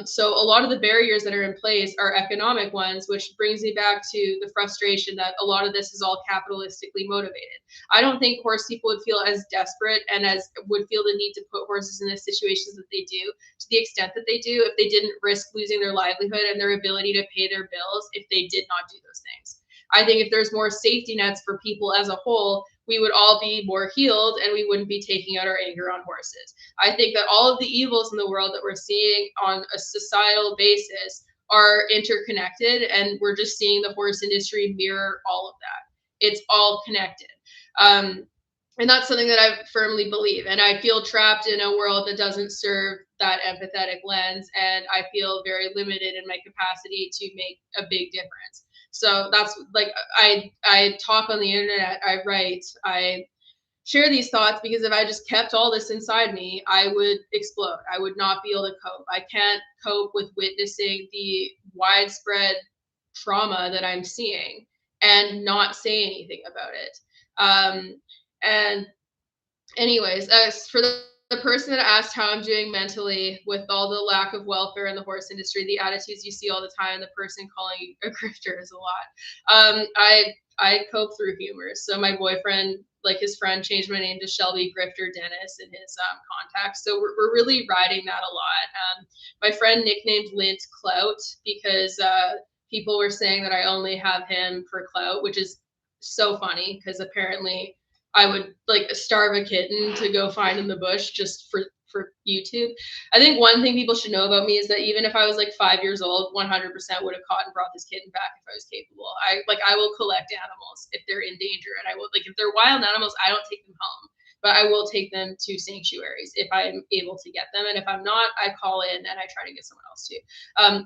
So a lot of the barriers that are in place are economic ones, which brings me back to the frustration that a lot of this is all capitalistically motivated. I don't think horse people would feel as desperate and as would feel the need to put horses in the situations that they do, to the extent that they do, if they didn't risk losing their livelihood and their ability to pay their bills if they did not do those things. I think if there's more safety nets for people as a whole, we would all be more healed, and we wouldn't be taking out our anger on horses. I think that all of the evils in the world that we're seeing on a societal basis are interconnected, and we're just seeing the horse industry mirror all of that. It's all connected. And that's something that I firmly believe. And I feel trapped in a world that doesn't serve that empathetic lens. And I feel very limited in my capacity to make a big difference. So that's like, I talk on the internet, I write, I share these thoughts, because if I just kept all this inside me, I would explode. I would not be able to cope. I can't cope with witnessing the widespread trauma that I'm seeing and not say anything about it. And anyways, as for the person that asked how I'm doing mentally with all the lack of welfare in the horse industry, the attitudes you see all the time, the person calling you a grifter is a lot. I cope through humor. So my boyfriend, like his friend, changed my name to Shelby Grifter Dennis in his contacts. So we're really riding that a lot. My friend nicknamed Lint Clout, because people were saying that I only have him for clout, which is so funny, because apparently I would like starve a kitten to go find in the bush just for YouTube. I think one thing people should know about me is that even if I was like 5 years old, 100% would have caught and brought this kitten back if I was capable. I will collect animals if they're in danger, and I will, like, if they're wild animals, I don't take them home, but I will take them to sanctuaries if I'm able to get them. And if I'm not, I call in and I try to get someone else to.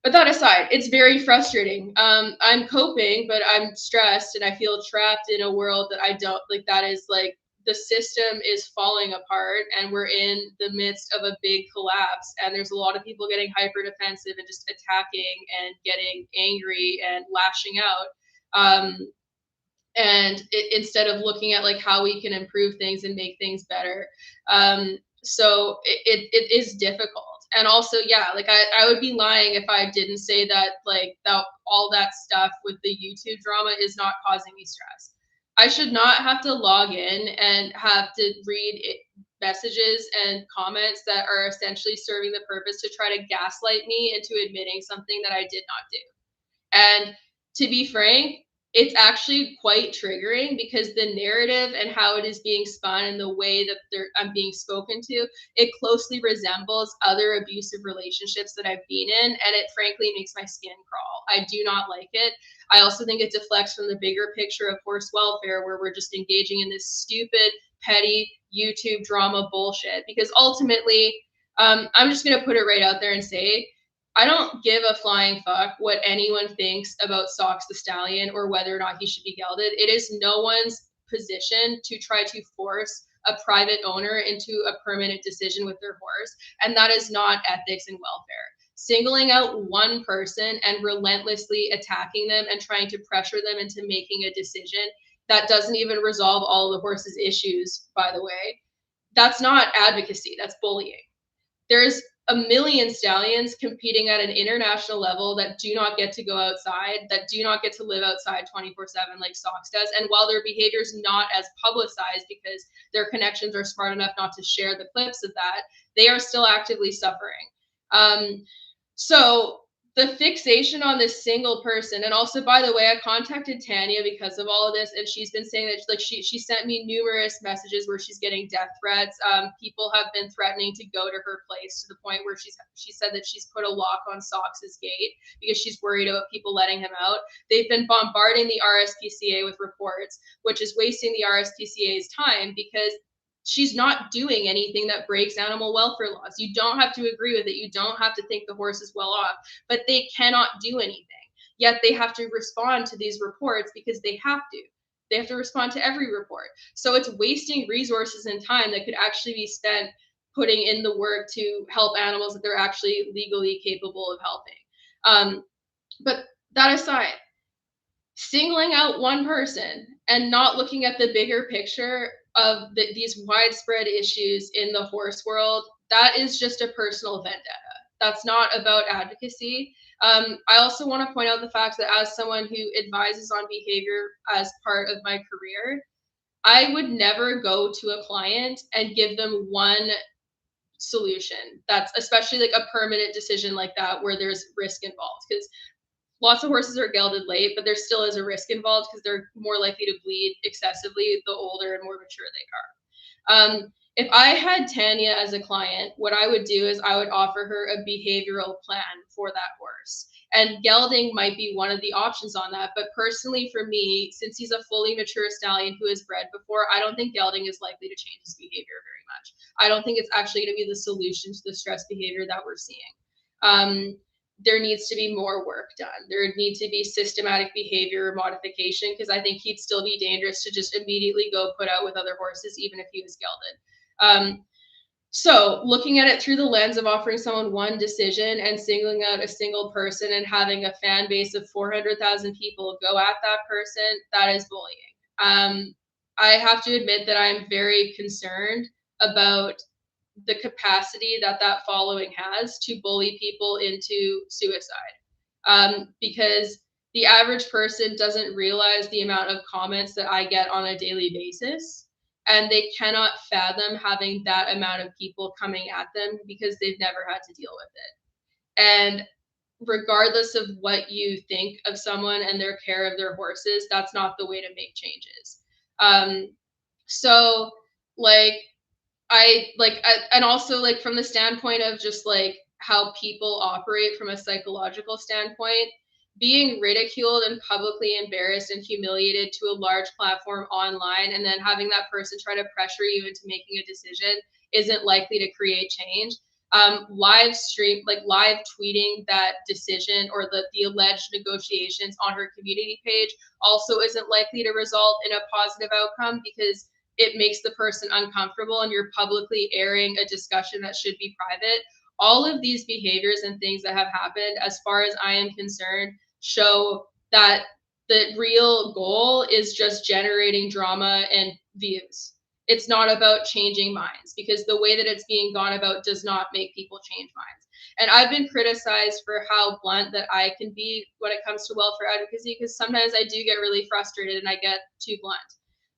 But that aside, it's very frustrating. I'm coping, but I'm stressed, and I feel trapped in a world that I don't like. That is like, the system is falling apart, and we're in the midst of a big collapse. And there's a lot of people getting hyper defensive and just attacking and getting angry and lashing out. Instead of looking at like how we can improve things and make things better. So it is difficult. And also, yeah, like I would be lying if I didn't say that, like, that all that stuff with the YouTube drama is not causing me stress. I should not have to log in and have to read messages and comments that are essentially serving the purpose to try to gaslight me into admitting something that I did not do. And to be frank, it's actually quite triggering, because the narrative and how it is being spun and the way that I'm being spoken to, it closely resembles other abusive relationships that I've been in, and it frankly makes my skin crawl. I do not like it. I also think it deflects from the bigger picture of horse welfare, where we're just engaging in this stupid petty YouTube drama bullshit. Because ultimately, I'm just gonna put it right out there and say, I don't give a flying fuck what anyone thinks about Socks the Stallion or whether or not he should be gelded. It is no one's position to try to force a private owner into a permanent decision with their horse, and that is not ethics and welfare. Singling out one person and relentlessly attacking them and trying to pressure them into making a decision that doesn't even resolve all the horse's issues, by the way, that's not advocacy, that's bullying. There's a million stallions competing at an international level that do not get to go outside, that do not get to live outside 24/7 like Socks does. And while their behavior is not as publicized because their connections are smart enough not to share the clips of that, they are still actively suffering. So the fixation on this single person, and also, by the way, I contacted Tanya because of all of this, and she's been saying that like she sent me numerous messages where she's getting death threats. People have been threatening to go to her place to the point where she said that she's put a lock on Socks's gate because she's worried about people letting him out. They've been bombarding the RSPCA with reports, which is wasting the RSPCA's time because she's not doing anything that breaks animal welfare laws. You don't have to agree with it. You don't have to think the horse is well off, but they cannot do anything. Yet they have to respond to these reports because they have to. They have to respond to every report. So it's wasting resources and time that could actually be spent putting in the work to help animals that they're actually legally capable of helping. But that aside, singling out one person and not looking at the bigger picture of these widespread issues in the horse world, that is just a personal vendetta. That's not about advocacy. I also want to point out the fact that as someone who advises on behavior as part of my career, I would never go to a client and give them one solution. That's especially like a permanent decision like that where there's risk involved, because lots of horses are gelded late, but there still is a risk involved because they're more likely to bleed excessively the older and more mature they are. If I had Tanya as a client, what I would do is I would offer her a behavioral plan for that horse. And gelding might be one of the options on that. But personally, for me, since he's a fully mature stallion who has bred before, I don't think gelding is likely to change his behavior very much. I don't think it's actually going to be the solution to the stress behavior that we're seeing. There needs to be more work done. There needs to be systematic behavior modification because I think he'd still be dangerous to just immediately go put out with other horses, even if he was gelded. So looking at it through the lens of offering someone one decision and singling out a single person and having a fan base of 400,000 people go at that person, that is bullying. I have to admit that I'm very concerned about the capacity that following has to bully people into suicide. Because the average person doesn't realize the amount of comments that I get on a daily basis, and they cannot fathom having that amount of people coming at them because they've never had to deal with it. And regardless of what you think of someone and their care of their horses, that's not the way to make changes. So like and also like from the standpoint of just like how people operate from a psychological standpoint, being ridiculed and publicly embarrassed and humiliated to a large platform online and then having that person try to pressure you into making a decision isn't likely to create change. Live tweeting that decision or the alleged negotiations on her community page also isn't likely to result in a positive outcome because it makes the person uncomfortable and you're publicly airing a discussion that should be private. All of these behaviors and things that have happened, as far as I am concerned, show that the real goal is just generating drama and views. It's not about changing minds because the way that it's being gone about does not make people change minds. And I've been criticized for how blunt that I can be when it comes to welfare advocacy because sometimes I do get really frustrated and I get too blunt.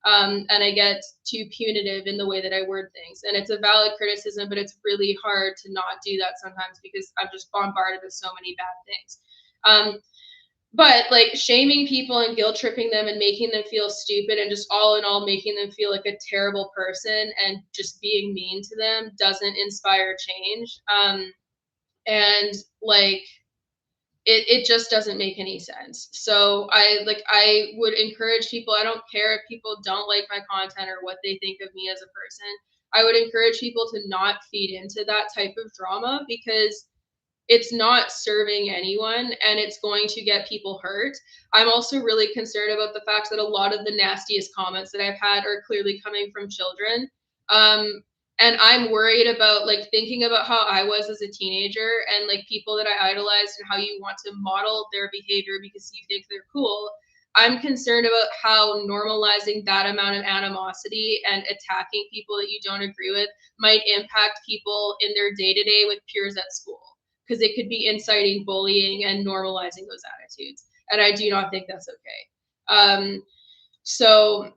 And I get too punitive in the way that I word things. And it's a valid criticism, but it's really hard to not do that sometimes because I'm just bombarded with so many bad things. But like shaming people and guilt tripping them and making them feel stupid and just all in all making them feel like a terrible person and just being mean to them doesn't inspire change. And like it just doesn't make any sense. So I would encourage people, I don't care if people don't like my content or what they think of me as a person. I would encourage people to not feed into that type of drama, because it's not serving anyone and it's going to get people hurt. I'm also really concerned about the fact that a lot of the nastiest comments that I've had are clearly coming from children. Um, and I'm worried about like thinking about how I was as a teenager and like people that I idolized and how you want to model their behavior because you think they're cool. I'm concerned about how normalizing that amount of animosity and attacking people that you don't agree with might impact people in their day to day with peers at school, because it could be inciting bullying and normalizing those attitudes. And I do not think that's okay. So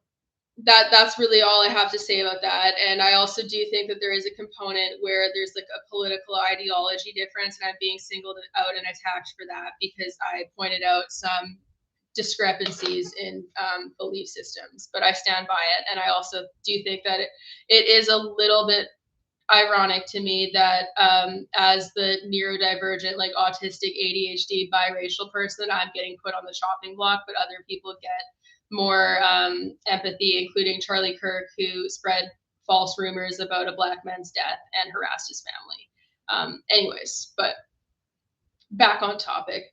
that's really all I have to say about that. And I also do think that there is a component where there's like a political ideology difference, and I'm being singled out and attacked for that because I pointed out some discrepancies in belief systems. But I stand by it, and I also do think that it is a little bit ironic to me that as the neurodivergent, like autistic, ADHD, biracial person, I'm getting put on the chopping block, but other people get more empathy, including Charlie Kirk, who spread false rumors about a black man's death and harassed his family. Anyways, but back on topic.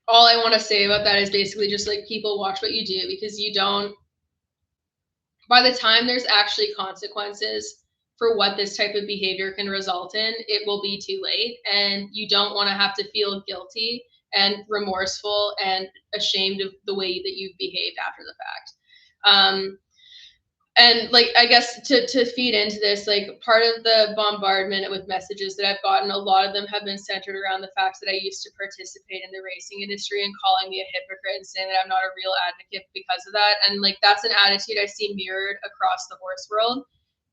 All I want to say about that is basically just like, people watch what you do, because you don't, by the time there's actually consequences for what this type of behavior can result in, it will be too late. And you don't want to have to feel guilty and remorseful and ashamed of the way that you've behaved after the fact. And like, I guess to feed into this, like part of the bombardment with messages that I've gotten, a lot of them have been centered around the fact that I used to participate in the racing industry and calling me a hypocrite and saying that I'm not a real advocate because of that. And like, that's an attitude I see mirrored across the horse world.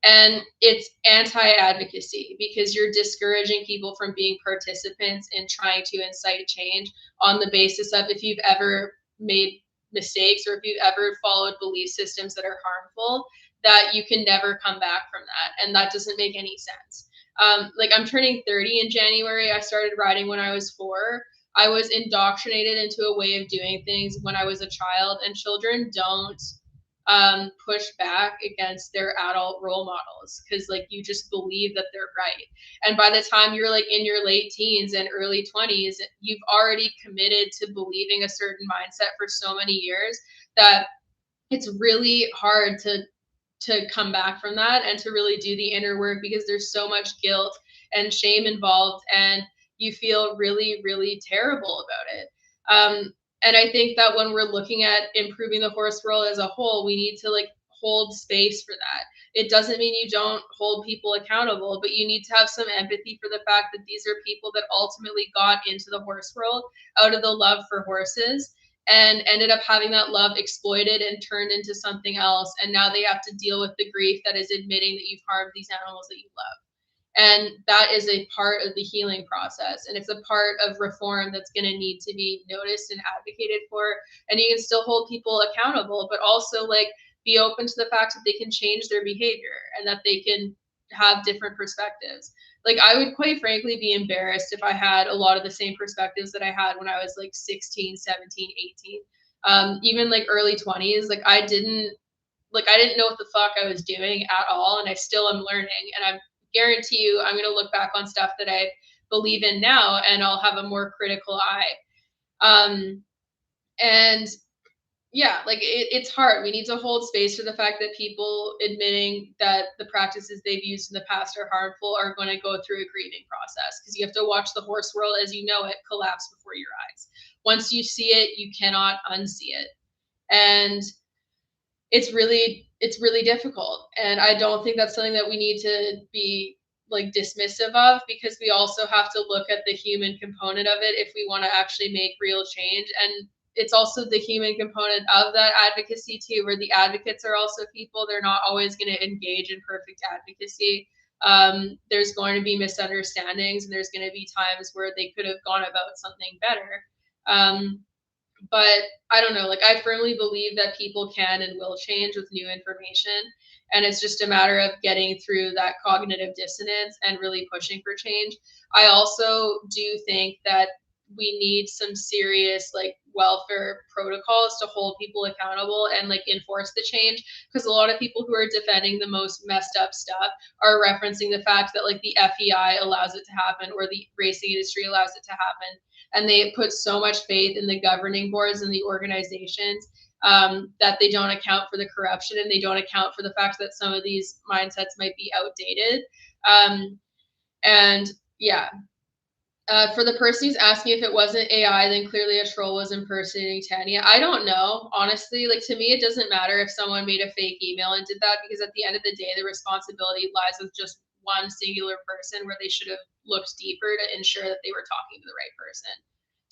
And it's anti-advocacy, because you're discouraging people from being participants in trying to incite change on the basis of, if you've ever made mistakes or if you've ever followed belief systems that are harmful, that you can never come back from that. And that doesn't make any sense. Like, I'm turning 30 in January. I started riding when I was 4. I was indoctrinated into a way of doing things when I was a child, and children don't push back against their adult role models, because like, you just believe that they're right. And by the time you're like in your late teens and early 20s, you've already committed to believing a certain mindset for so many years that it's really hard to come back from that and to really do the inner work, because there's so much guilt and shame involved, and you feel really, really terrible about it. And I think that when we're looking at improving the horse world as a whole, we need to like hold space for that. It doesn't mean you don't hold people accountable, but you need to have some empathy for the fact that these are people that ultimately got into the horse world out of the love for horses, and ended up having that love exploited and turned into something else. And now they have to deal with the grief that is admitting that you've harmed these animals that you love. And that is a part of the healing process. And it's a part of reform that's going to need to be noticed and advocated for. And you can still hold people accountable, but also like be open to the fact that they can change their behavior and that they can have different perspectives. Like, I would quite frankly be embarrassed if I had a lot of the same perspectives that I had when I was like 16, 17, 18, even like early 20s. Like, I didn't know what the fuck I was doing at all. And I still am learning. And I guarantee you, I'm going to look back on stuff that I believe in now and I'll have a more critical eye. And yeah, like it's hard. We need to hold space for the fact that people admitting that the practices they've used in the past are harmful are going to go through a grieving process, because you have to watch the horse world as you know it collapse before your eyes. Once you see it, you cannot unsee it. And it's really difficult. And I don't think that's something that we need to be like dismissive of, because we also have to look at the human component of it if we want to actually make real change. And it's also the human component of that advocacy too, where the advocates are also people. They're not always going to engage in perfect advocacy. There's going to be misunderstandings, and there's going to be times where they could have gone about something better. But I don't know, like I firmly believe that people can and will change with new information. And it's just a matter of getting through that cognitive dissonance and really pushing for change. I also do think that we need some serious like welfare protocols to hold people accountable and like enforce the change, because a lot of people who are defending the most messed up stuff are referencing the fact that like the FEI allows it to happen or the racing industry allows it to happen, and they put so much faith in the governing boards and the organizations, that they don't account for the corruption, and they don't account for the fact that some of these mindsets might be outdated. And yeah, for the person who's asking if it wasn't AI, then clearly a troll was impersonating Tanya. I don't know, honestly. Like to me, it doesn't matter if someone made a fake email and did that, because at the end of the day, the responsibility lies with just one singular person, where they should have looked deeper to ensure that they were talking to the right person.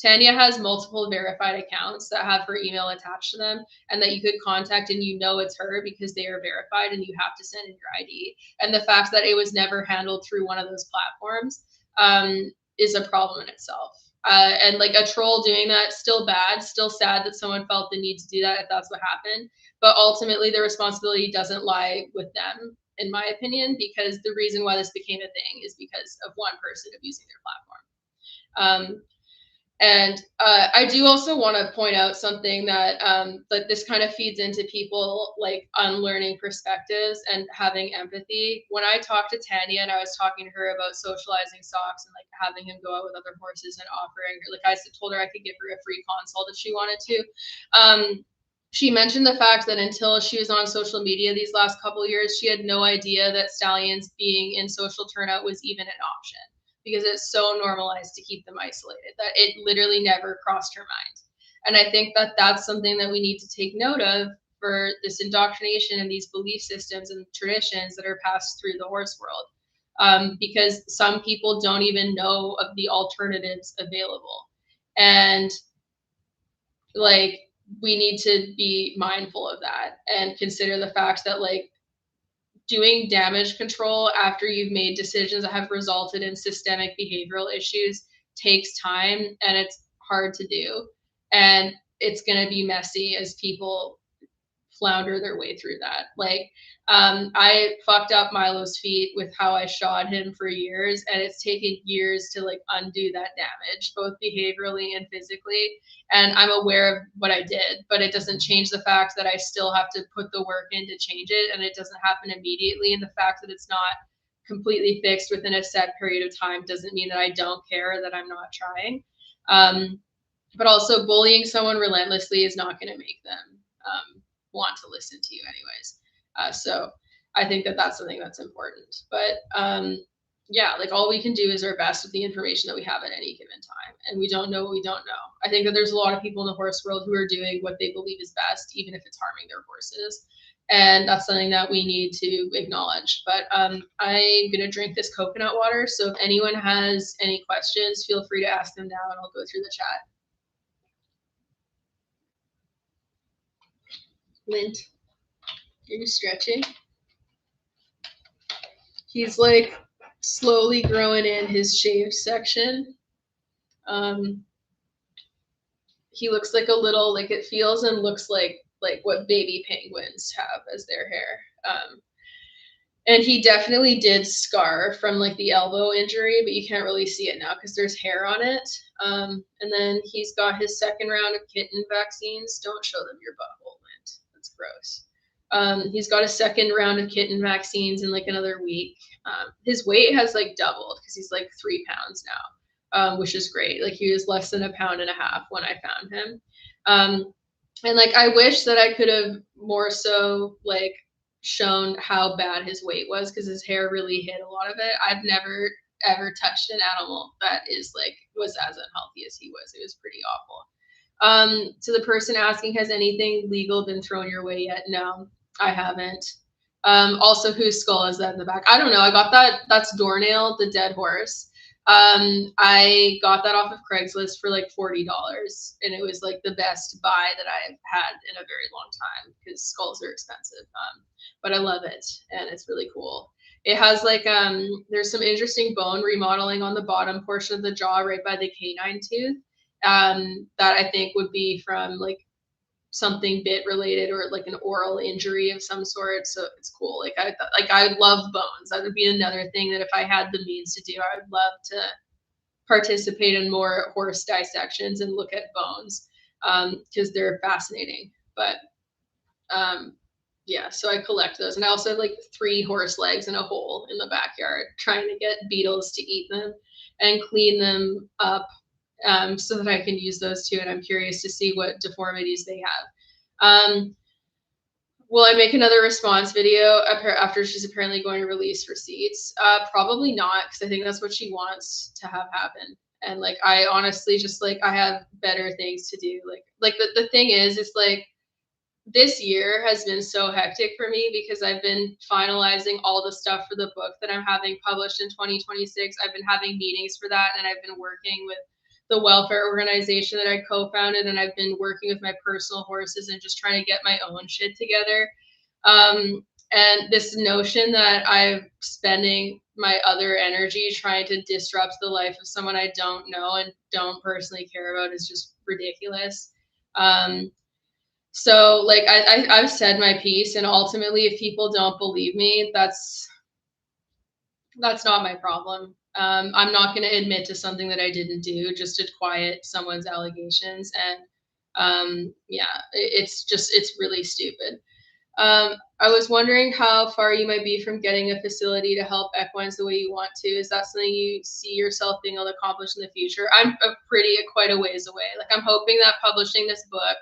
Tanya has multiple verified accounts that have her email attached to them and that you could contact, and you know it's her because they are verified and you have to send in your ID. And the fact that it was never handled through one of those platforms, is a problem in itself. And like a troll doing that, still bad, still sad that someone felt the need to do that if that's what happened. But ultimately, the responsibility doesn't lie with them, in my opinion, because the reason why this became a thing is because of one person abusing their platform. And I do also want to point out something that this kind of feeds into people like unlearning perspectives and having empathy. When I talked to Tanya and I was talking to her about socializing socks and like having him go out with other horses and offering her, like I told her I could give her a free consult if she wanted to. She mentioned the fact that until she was on social media these last couple of years, she had no idea that stallions being in social turnout was even an option, because it's so normalized to keep them isolated that it literally never crossed her mind. And I think that that's something that we need to take note of for this indoctrination and these belief systems and traditions that are passed through the horse world, because some people don't even know of the alternatives available. And like, we need to be mindful of that and consider the fact that like doing damage control after you've made decisions that have resulted in systemic behavioral issues takes time, and it's hard to do, and it's going to be messy as people flounder their way through that. Like, I fucked up Milo's feet with how I shod him for years, and it's taken years to like undo that damage, both behaviorally and physically. And I'm aware of what I did, but it doesn't change the fact that I still have to put the work in to change it, and it doesn't happen immediately. And the fact that it's not completely fixed within a set period of time doesn't mean that I don't care or that I'm not trying. But also, bullying someone relentlessly is not going to make them want to listen to you anyways. So I think that that's something that's important. But yeah, like all we can do is our best with the information that we have at any given time. And we don't know what we don't know. I think that there's a lot of people in the horse world who are doing what they believe is best, even if it's harming their horses. And that's something that we need to acknowledge. But I'm going to drink this coconut water. So if anyone has any questions, feel free to ask them now and I'll go through the chat. Lint, are you stretching? He's like slowly growing in his shaved section. He looks like a little, like it feels and looks like what baby penguins have as their hair. And he definitely did scar from like the elbow injury, but you can't really see it now because there's hair on it. And then he's got his second round of kitten vaccines. Don't show them your butthole, Lint. That's gross. He's got a second round of kitten vaccines in like another week. His weight has like doubled because he's like 3 pounds now, which is great. Like he was less than 1.5 pounds when I found him. And like I wish that I could have more so like shown how bad his weight was, because his hair really hid a lot of it. I've never ever touched an animal that is like was as unhealthy as he was. It was pretty awful. To the person asking, has anything legal been thrown your way yet? No, I haven't. Also, whose skull is that in the back? I don't know. I got that. That's Doornail, the dead horse. I got that off of Craigslist for like $40, and it was like the best buy that I've had in a very long time because skulls are expensive. But I love it, and it's really cool. It has like there's some interesting bone remodeling on the bottom portion of the jaw right by the canine tooth. that I think would be from like something bit related or like an oral injury of some sort. So it's cool. Like I love bones. That would be another thing that if I had the means to do, I would love to participate in more horse dissections and look at bones, because they're fascinating. But yeah, so I collect those. And I also have like 3 horse legs in a hole in the backyard, trying to get beetles to eat them and clean them up, so that I can use those too. And I'm curious to see what deformities they have. Will I make another response video after she's apparently going to release receipts? Probably not, because I think that's what she wants to have happen. And like, I honestly just like, I have better things to do. Like the thing is, it's like, this year has been so hectic for me because I've been finalizing all the stuff for the book that I'm having published in 2026. I've been having meetings for that, and I've been working with the welfare organization that I co-founded, and I've been working with my personal horses and just trying to get my own shit together. And this notion that I'm spending my other energy trying to disrupt the life of someone I don't know and don't personally care about is just ridiculous. So like I've said my piece, and ultimately if people don't believe me, that's not my problem. I'm not going to admit to something that I didn't do just to quiet someone's allegations. And yeah, it's really stupid. I was wondering how far you might be from getting a facility to help equines the way you want to. Is that something you see yourself being able to accomplish in the future? I'm quite a ways away. Like, I'm hoping that publishing this book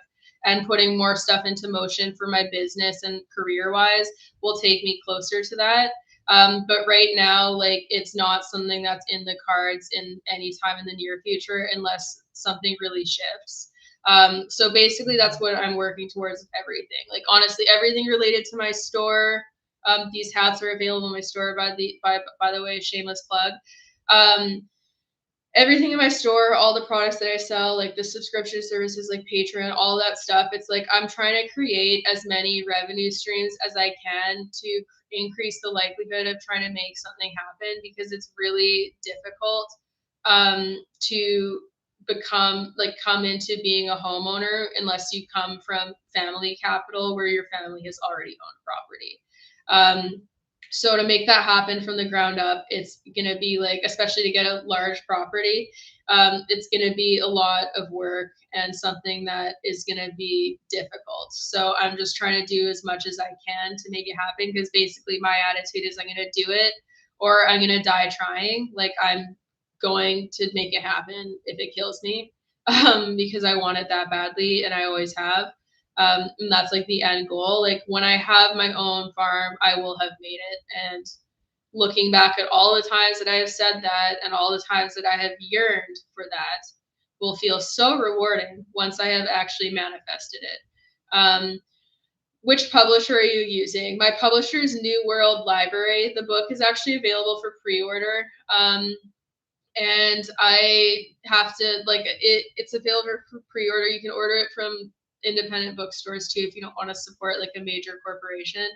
and putting more stuff into motion for my business and career wise will take me closer to that. But right now, like, it's not something that's in the cards in any time in the near future unless something really shifts. So basically that's what I'm working towards with everything. Like, honestly, everything related to my store. These hats are available in my store, by the way, shameless plug. Everything in my store, all the products that I sell, like the subscription services like Patreon, all that stuff. It's like I'm trying to create as many revenue streams as I can to increase the likelihood of trying to make something happen, because it's really difficult to come into being a homeowner unless you come from family capital where your family has already owned property. So to make that happen from the ground up, it's going to be like, especially to get a large property, it's going to be a lot of work and something that is going to be difficult. So I'm just trying to do as much as I can to make it happen, because basically my attitude is I'm going to do it or I'm going to die trying. Like, I'm going to make it happen if it kills me, because I want it that badly, and I always have. And that's like the end goal. Like, when I have my own farm, I will have made it. And looking back at all the times that I have said that and all the times that I have yearned for that will feel so rewarding once I have actually manifested it. Which publisher are you using? My publisher is New World Library. The book is actually available for pre-order. And I have to, like, it's available for pre-order. You can order it from independent bookstores too if you don't want to support like a major corporation.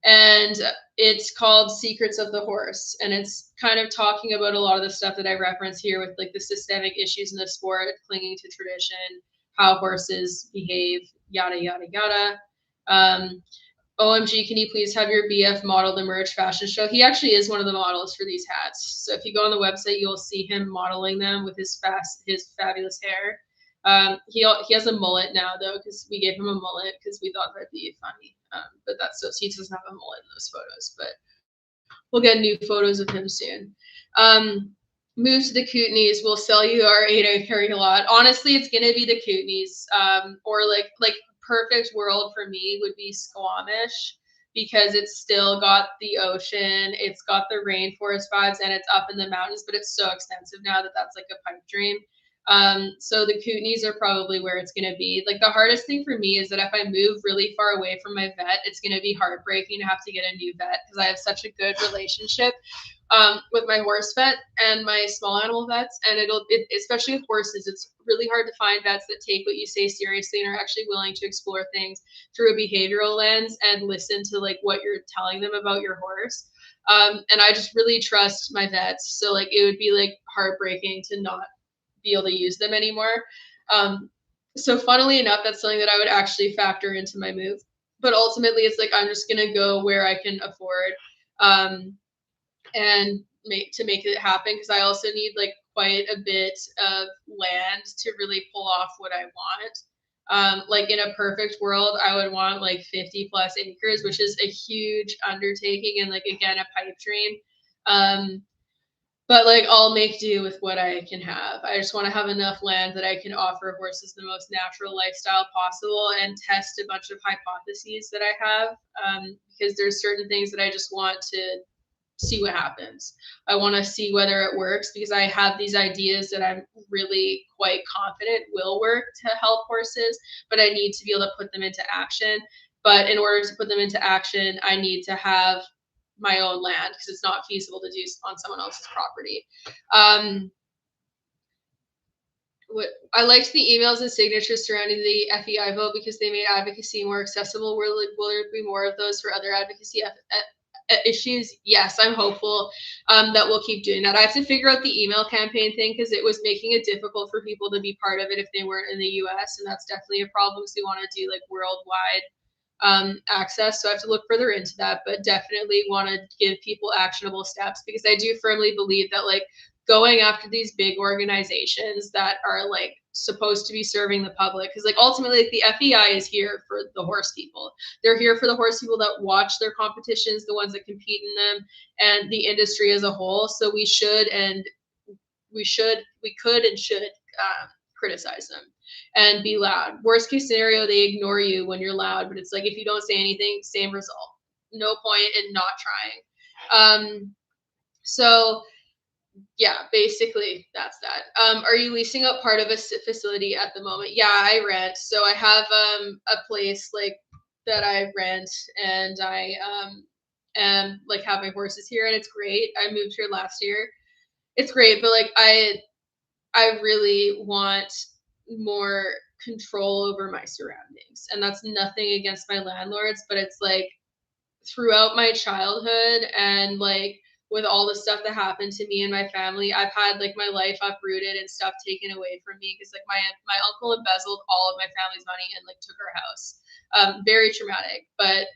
And it's called Secrets of the Horse, and it's kind of talking about a lot of the stuff that I reference here with like the systemic issues in the sport, clinging to tradition, how horses behave, yada yada yada. OMG, can you please have your BF model the merch fashion show? He actually is one of the models for these hats. So if you go on the website, you'll see him modeling them with his fabulous hair. He has a mullet now though, because we gave him a mullet because we thought that'd be funny. But that's so he doesn't have a mullet in those photos. But we'll get new photos of him soon. Move to the Kootenays. We'll sell you our 8 acre lot. Honestly, it's gonna be the Kootenays, or like perfect world for me would be Squamish, because it's still got the ocean, it's got the rainforest vibes, and it's up in the mountains, but it's so expensive now that that's like a pipe dream. So the Kootenays are probably where it's going to be. Like, the hardest thing for me is that if I move really far away from my vet, it's going to be heartbreaking to have to get a new vet, because I have such a good relationship with my horse vet and my small animal vets. And especially with horses, it's really hard to find vets that take what you say seriously and are actually willing to explore things through a behavioral lens and listen to like what you're telling them about your horse. And I just really trust my vets. So like, it would be like heartbreaking to not be able to use them anymore. So funnily enough, that's something that I would actually factor into my move. But ultimately, it's like I'm just gonna go where I can afford, and make it happen, because I also need like quite a bit of land to really pull off what I want. Like in a perfect world, I would want like 50 plus acres, which is a huge undertaking and like again a pipe dream. But like I'll make do with what I can have. I just want to have enough land that I can offer horses the most natural lifestyle possible and test a bunch of hypotheses that I have, because there's certain things that I just want to see what happens. I want to see whether it works, because I have these ideas that I'm really quite confident will work to help horses, but I need to be able to put them into action. But in order to put them into action, I need to have my own land, because it's not feasible to do on someone else's property. I liked the emails and signatures surrounding the FEI vote because they made advocacy more accessible. Will there be more of those for other advocacy issues? Yes, I'm hopeful that we'll keep doing that. I have to figure out the email campaign thing, because it was making it difficult for people to be part of it if they weren't in the US, and that's definitely a problem, because we want to do like worldwide access. So I have to look further into that, but definitely want to give people actionable steps, because I do firmly believe that like going after these big organizations that are like supposed to be serving the public, because like ultimately like, the FEI is here for the horse people. They're here for the horse people that watch their competitions, the ones that compete in them, and the industry as a whole. So we should and we could and should criticize them and be loud. Worst case scenario, they ignore you when you're loud, but it's like if you don't say anything, same result. No point in not trying. So yeah, basically that's that. Are you leasing out part of a facility at the moment? Yeah, I rent. So I have a place like that I rent, and I am like have my horses here, and it's great. I moved here last year. It's great, but like I really want more control over my surroundings. And that's nothing against my landlords, but it's like throughout my childhood and like with all the stuff that happened to me and my family, I've had like my life uprooted and stuff taken away from me, because like my uncle embezzled all of my family's money and like took our house. Very traumatic, but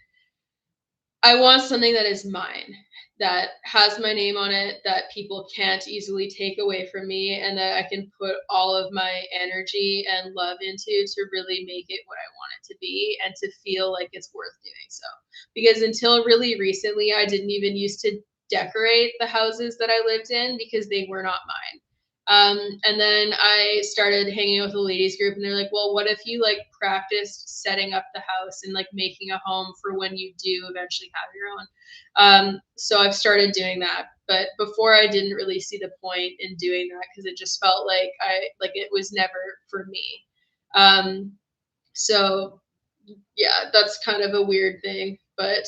I want something that is mine, that has my name on it, that people can't easily take away from me, and that I can put all of my energy and love into to really make it what I want it to be and to feel like it's worth doing so. Because until really recently, I didn't even used to decorate the houses that I lived in because they were not mine. And then I started hanging out with a ladies group, and they're like, well, what if you like practiced setting up the house and like making a home for when you do eventually have your own? So I've started doing that. But before, I didn't really see the point in doing that, because it just felt like it was never for me. So yeah, that's kind of a weird thing. But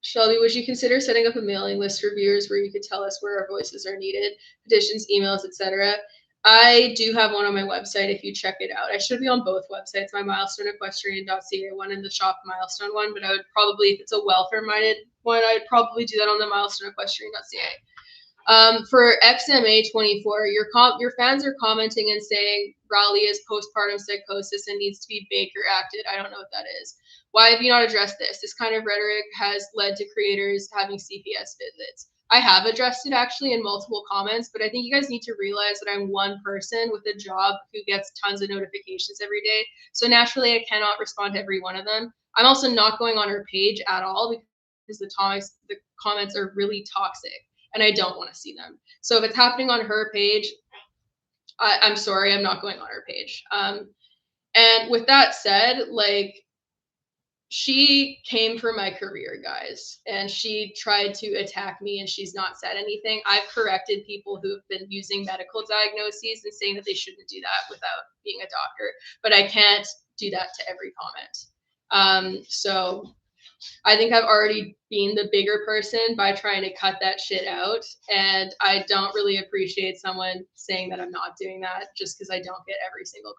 Shelby, would you consider setting up a mailing list for viewers where you could tell us where our voices are needed, petitions, emails, etc.? I do have one on my website if you check it out. I should be on both websites, my milestoneequestrian.ca one and the shop milestone one, but I would probably, if it's a welfare-minded one, I'd probably do that on the milestoneequestrian.ca. For XMA24, your fans are commenting and saying Raleigh is postpartum psychosis and needs to be Baker acted. I don't know what that is. Why have you not addressed this? This kind of rhetoric has led to creators having CPS visits. I have addressed it actually in multiple comments, but I think you guys need to realize that I'm one person with a job who gets tons of notifications every day. So naturally, I cannot respond to every one of them. I'm also not going on her page at all, because the comments are really toxic, and I don't want to see them. So if it's happening on her page, I'm sorry, I'm not going on her page. And with that said, like, she came for my career, guys, and she tried to attack me, and she's not said anything. I've corrected people who have been using medical diagnoses and saying that they shouldn't do that without being a doctor, but I can't do that to every comment. So I think I've already been the bigger person by trying to cut that shit out, and I don't really appreciate someone saying that I'm not doing that just because I don't get every single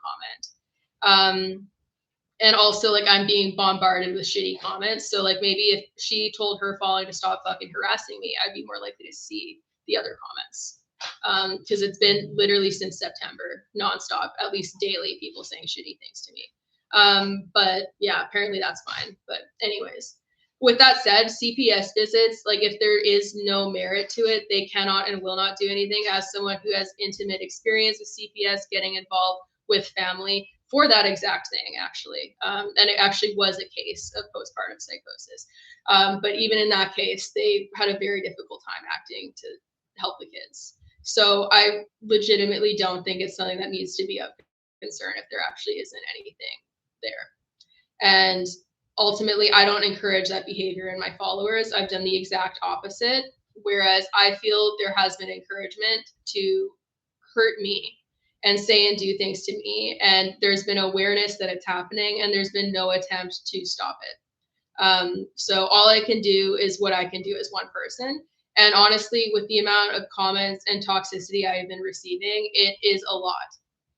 comment. And also, like, I'm being bombarded with shitty comments. So, like, maybe if she told her following to stop fucking harassing me, I'd be more likely to see the other comments. Because it's been literally since September, nonstop, at least daily, people saying shitty things to me. But yeah, apparently that's fine. But anyways, with that said, CPS visits, like if there is no merit to it, they cannot and will not do anything. As someone who has intimate experience with CPS, getting involved with family for that exact thing, actually. And it actually was a case of postpartum psychosis. But even in that case, they had a very difficult time acting to help the kids. So I legitimately don't think it's something that needs to be of concern if there actually isn't anything there. And ultimately, I don't encourage that behavior in my followers. I've done the exact opposite. Whereas I feel there has been encouragement to hurt me and say and do things to me. And there's been awareness that it's happening, and there's been no attempt to stop it. So all I can do is what I can do as one person. And honestly, with the amount of comments and toxicity I've been receiving, it is a lot.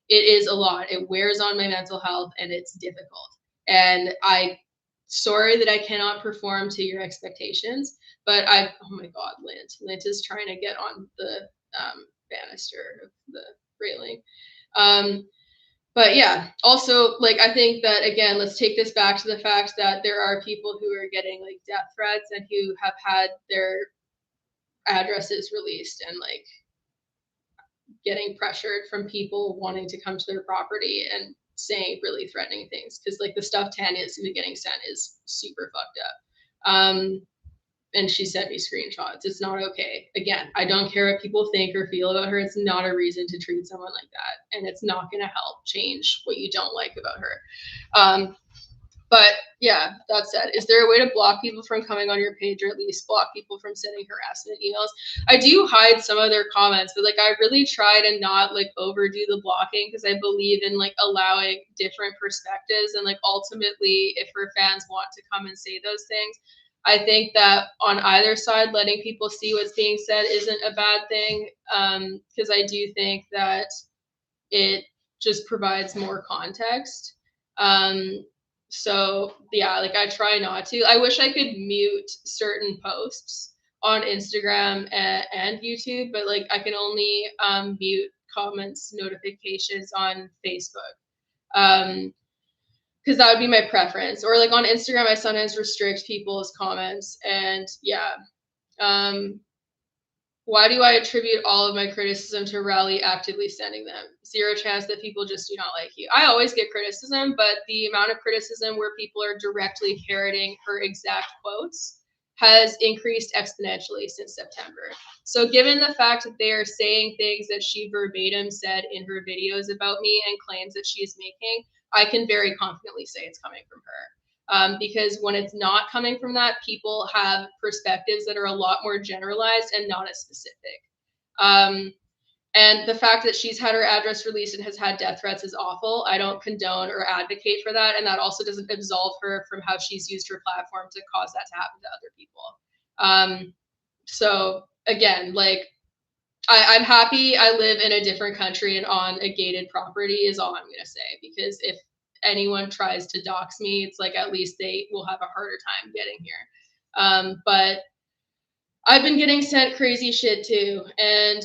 It is a lot. It wears on my mental health, and it's difficult. And sorry that I cannot perform to your expectations, but oh my God, Lint is trying to get on the banister of the railing. But yeah, also, like, I think that, again, let's take this back to the fact that there are people who are getting like death threats and who have had their addresses released and like getting pressured from people wanting to come to their property and saying really threatening things. Cause like the stuff Tanya is getting sent is super fucked up. And she sent me screenshots. It's not okay. Again, I don't care what people think or feel about her. It's not a reason to treat someone like that. And it's not going to help change what you don't like about her. But yeah, that said, is there a way to block people from coming on your page, or at least block people from sending harassment emails? I do hide some of their comments, but like I really try to not like overdo the blocking, because I believe in like allowing different perspectives. And like ultimately, if her fans want to come and say those things, I think that on either side, letting people see what's being said isn't a bad thing, because I do think that it just provides more context. So yeah, like I try not to. I wish I could mute certain posts on Instagram and YouTube, but like I can only mute comments notifications on Facebook. Because that would be my preference. Or like on Instagram, I sometimes restrict people's comments. And yeah. Why do I attribute all of my criticism to Rowley actively sending them? Zero chance that people just do not like you. I always get criticism, but the amount of criticism where people are directly parroting her exact quotes has increased exponentially since September. So given the fact that they are saying things that she verbatim said in her videos about me and claims that she is making, I can very confidently say it's coming from her. Because when it's not coming from that, people have perspectives that are a lot more generalized and not as specific. And the fact that she's had her address released and has had death threats is awful. I don't condone or advocate for that. And that also doesn't absolve her from how she's used her platform to cause that to happen to other people. So again, like I'm happy I live in a different country and on a gated property is all I'm going to say, because if anyone tries to dox me, it's like at least they will have a harder time getting here. But I've been getting sent crazy shit too. And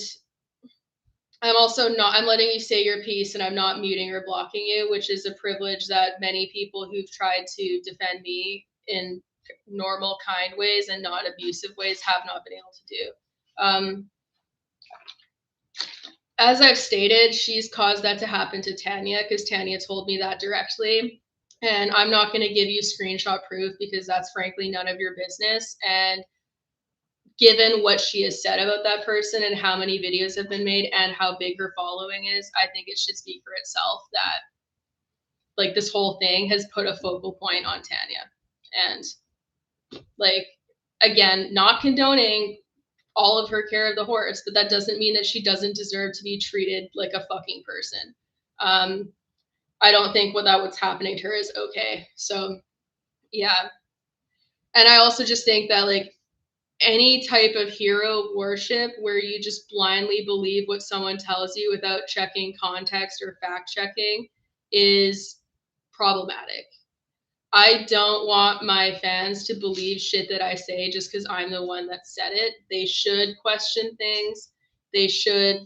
I'm also not, I'm letting you say your piece and I'm not muting or blocking you, which is a privilege that many people who've tried to defend me in normal, kind ways and not abusive ways have not been able to do. As I've stated, she's caused that to happen to Tanya, because Tanya told me that directly. And I'm not going to give you screenshot proof because that's frankly none of your business. And given what she has said about that person and how many videos have been made and how big her following is, I think it should speak for itself that like this whole thing has put a focal point on Tanya. And like, again, not condoning all of her care of the horse, but that doesn't mean that she doesn't deserve to be treated like a fucking person. I don't think what's happening to her is okay. So yeah. And I also just think that like any type of hero worship where you just blindly believe what someone tells you without checking context or fact checking is problematic. I don't want my fans to believe shit that I say just because I'm the one that said it. They should question things. they should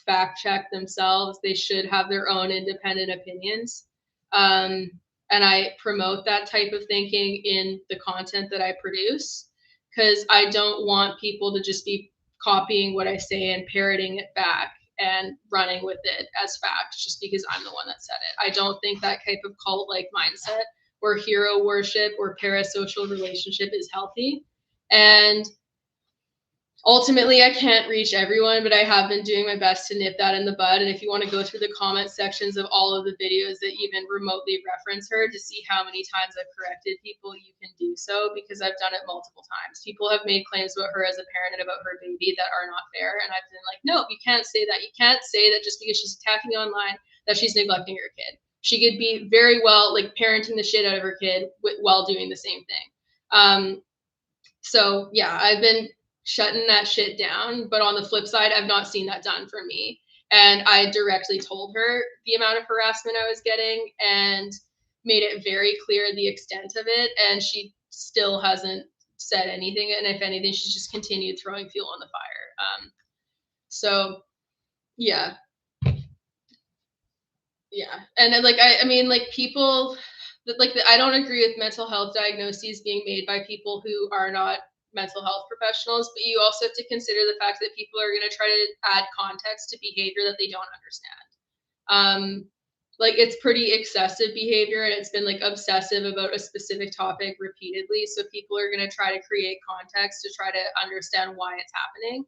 fact check themselves. They should have their own independent opinions. And I promote that type of thinking in the content that I produce, because I don't want people to just be copying what I say and parroting it back and running with it as facts just because I'm the one that said it. I don't think that type of cult-like mindset or hero worship or parasocial relationship is healthy. And ultimately, I can't reach everyone, but I have been doing my best to nip that in the bud. And if you want to go through the comment sections of all of the videos that even remotely reference her to see how many times I've corrected people, you can do so, because I've done it multiple times. People have made claims about her as a parent and about her baby that are not fair. And I've been like, no, you can't say that. You can't say that just because she's attacking online that she's neglecting her kid. She could be very well like parenting the shit out of her kid while doing the same thing. So yeah, I've been shutting that shit down. But on the flip side, I've not seen that done for me. And I directly told her the amount of harassment I was getting and made it very clear the extent of it. And she still hasn't said anything. And if anything, she's just continued throwing fuel on the fire. So yeah. Yeah. And like, I mean, like people like I don't agree with mental health diagnoses being made by people who are not mental health professionals, but you also have to consider the fact that people are going to try to add context to behavior that they don't understand. Like it's pretty excessive behavior, and it's been like obsessive about a specific topic repeatedly. So people are going to try to create context to try to understand why it's happening.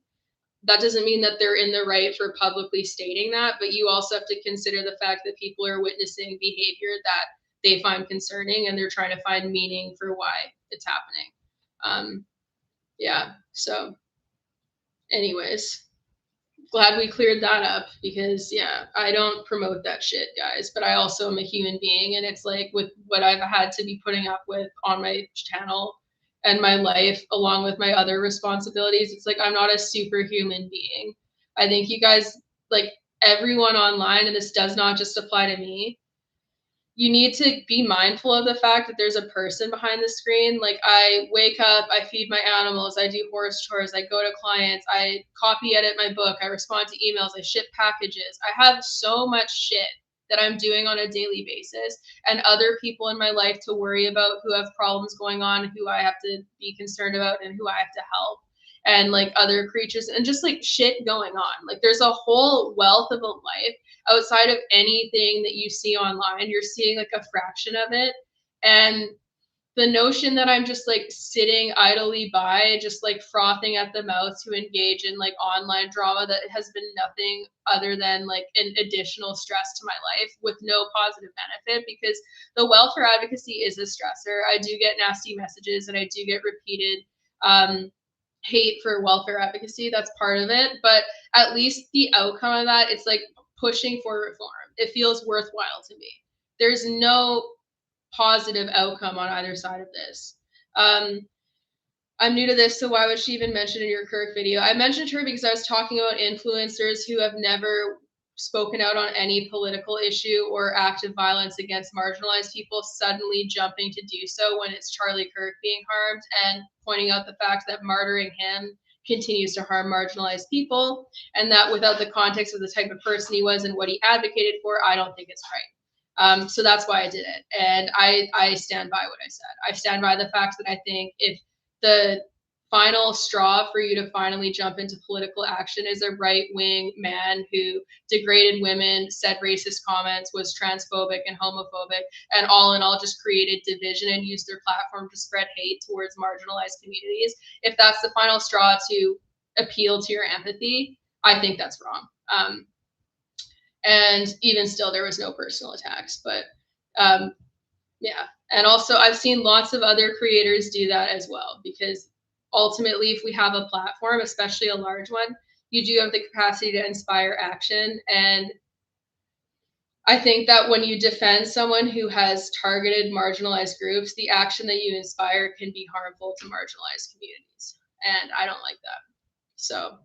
That doesn't mean that they're in the right for publicly stating that, but you also have to consider the fact that people are witnessing behavior that they find concerning, and they're trying to find meaning for why it's happening. Yeah. So anyways, glad we cleared that up, because yeah, I don't promote that shit, guys, but I also am a human being, and it's like with what I've had to be putting up with on my channel and my life, along with my other responsibilities, it's like I'm not a superhuman being. I think you guys, like everyone online, and this does not just apply to me, you need to be mindful of the fact that there's a person behind the screen. Like I wake up, I feed my animals, I do horse chores, I go to clients, I copy edit my book, I respond to emails, I ship packages. I have so much shit that I'm doing on a daily basis, and other people in my life to worry about who have problems going on, who I have to be concerned about, and who I have to help, and like other creatures, and just like shit going on. Like there's a whole wealth of a life outside of anything that you see online. You're seeing like a fraction of it. And the notion that I'm just like sitting idly by, just like frothing at the mouth to engage in like online drama that has been nothing other than like an additional stress to my life with no positive benefit, because the welfare advocacy is a stressor. I do get nasty messages, and I do get repeated hate for welfare advocacy. That's part of it. But at least the outcome of that, it's like pushing for reform. It feels worthwhile to me. There's no positive outcome on either side of this. I'm new to this, so why would she even mention in your Kirk video? I mentioned her because I was talking about influencers who have never spoken out on any political issue or active violence against marginalized people suddenly jumping to do so when it's Charlie Kirk being harmed, and pointing out the fact that martyring him continues to harm marginalized people, and that without the context of the type of person he was and what he advocated for, I don't think it's right. So that's why I did it. And I stand by what I said. I stand by the fact that I think if the final straw for you to finally jump into political action is a right-wing man who degraded women, said racist comments, was transphobic and homophobic, and all in all just created division and used their platform to spread hate towards marginalized communities. If that's the final straw to appeal to your empathy, I think that's wrong. And even still, there was no personal attacks, but yeah. And also, I've seen lots of other creators do that as well, because ultimately, if we have a platform, especially a large one, you do have the capacity to inspire action. And I think that when you defend someone who has targeted marginalized groups, the action that you inspire can be harmful to marginalized communities. And I don't like that. So,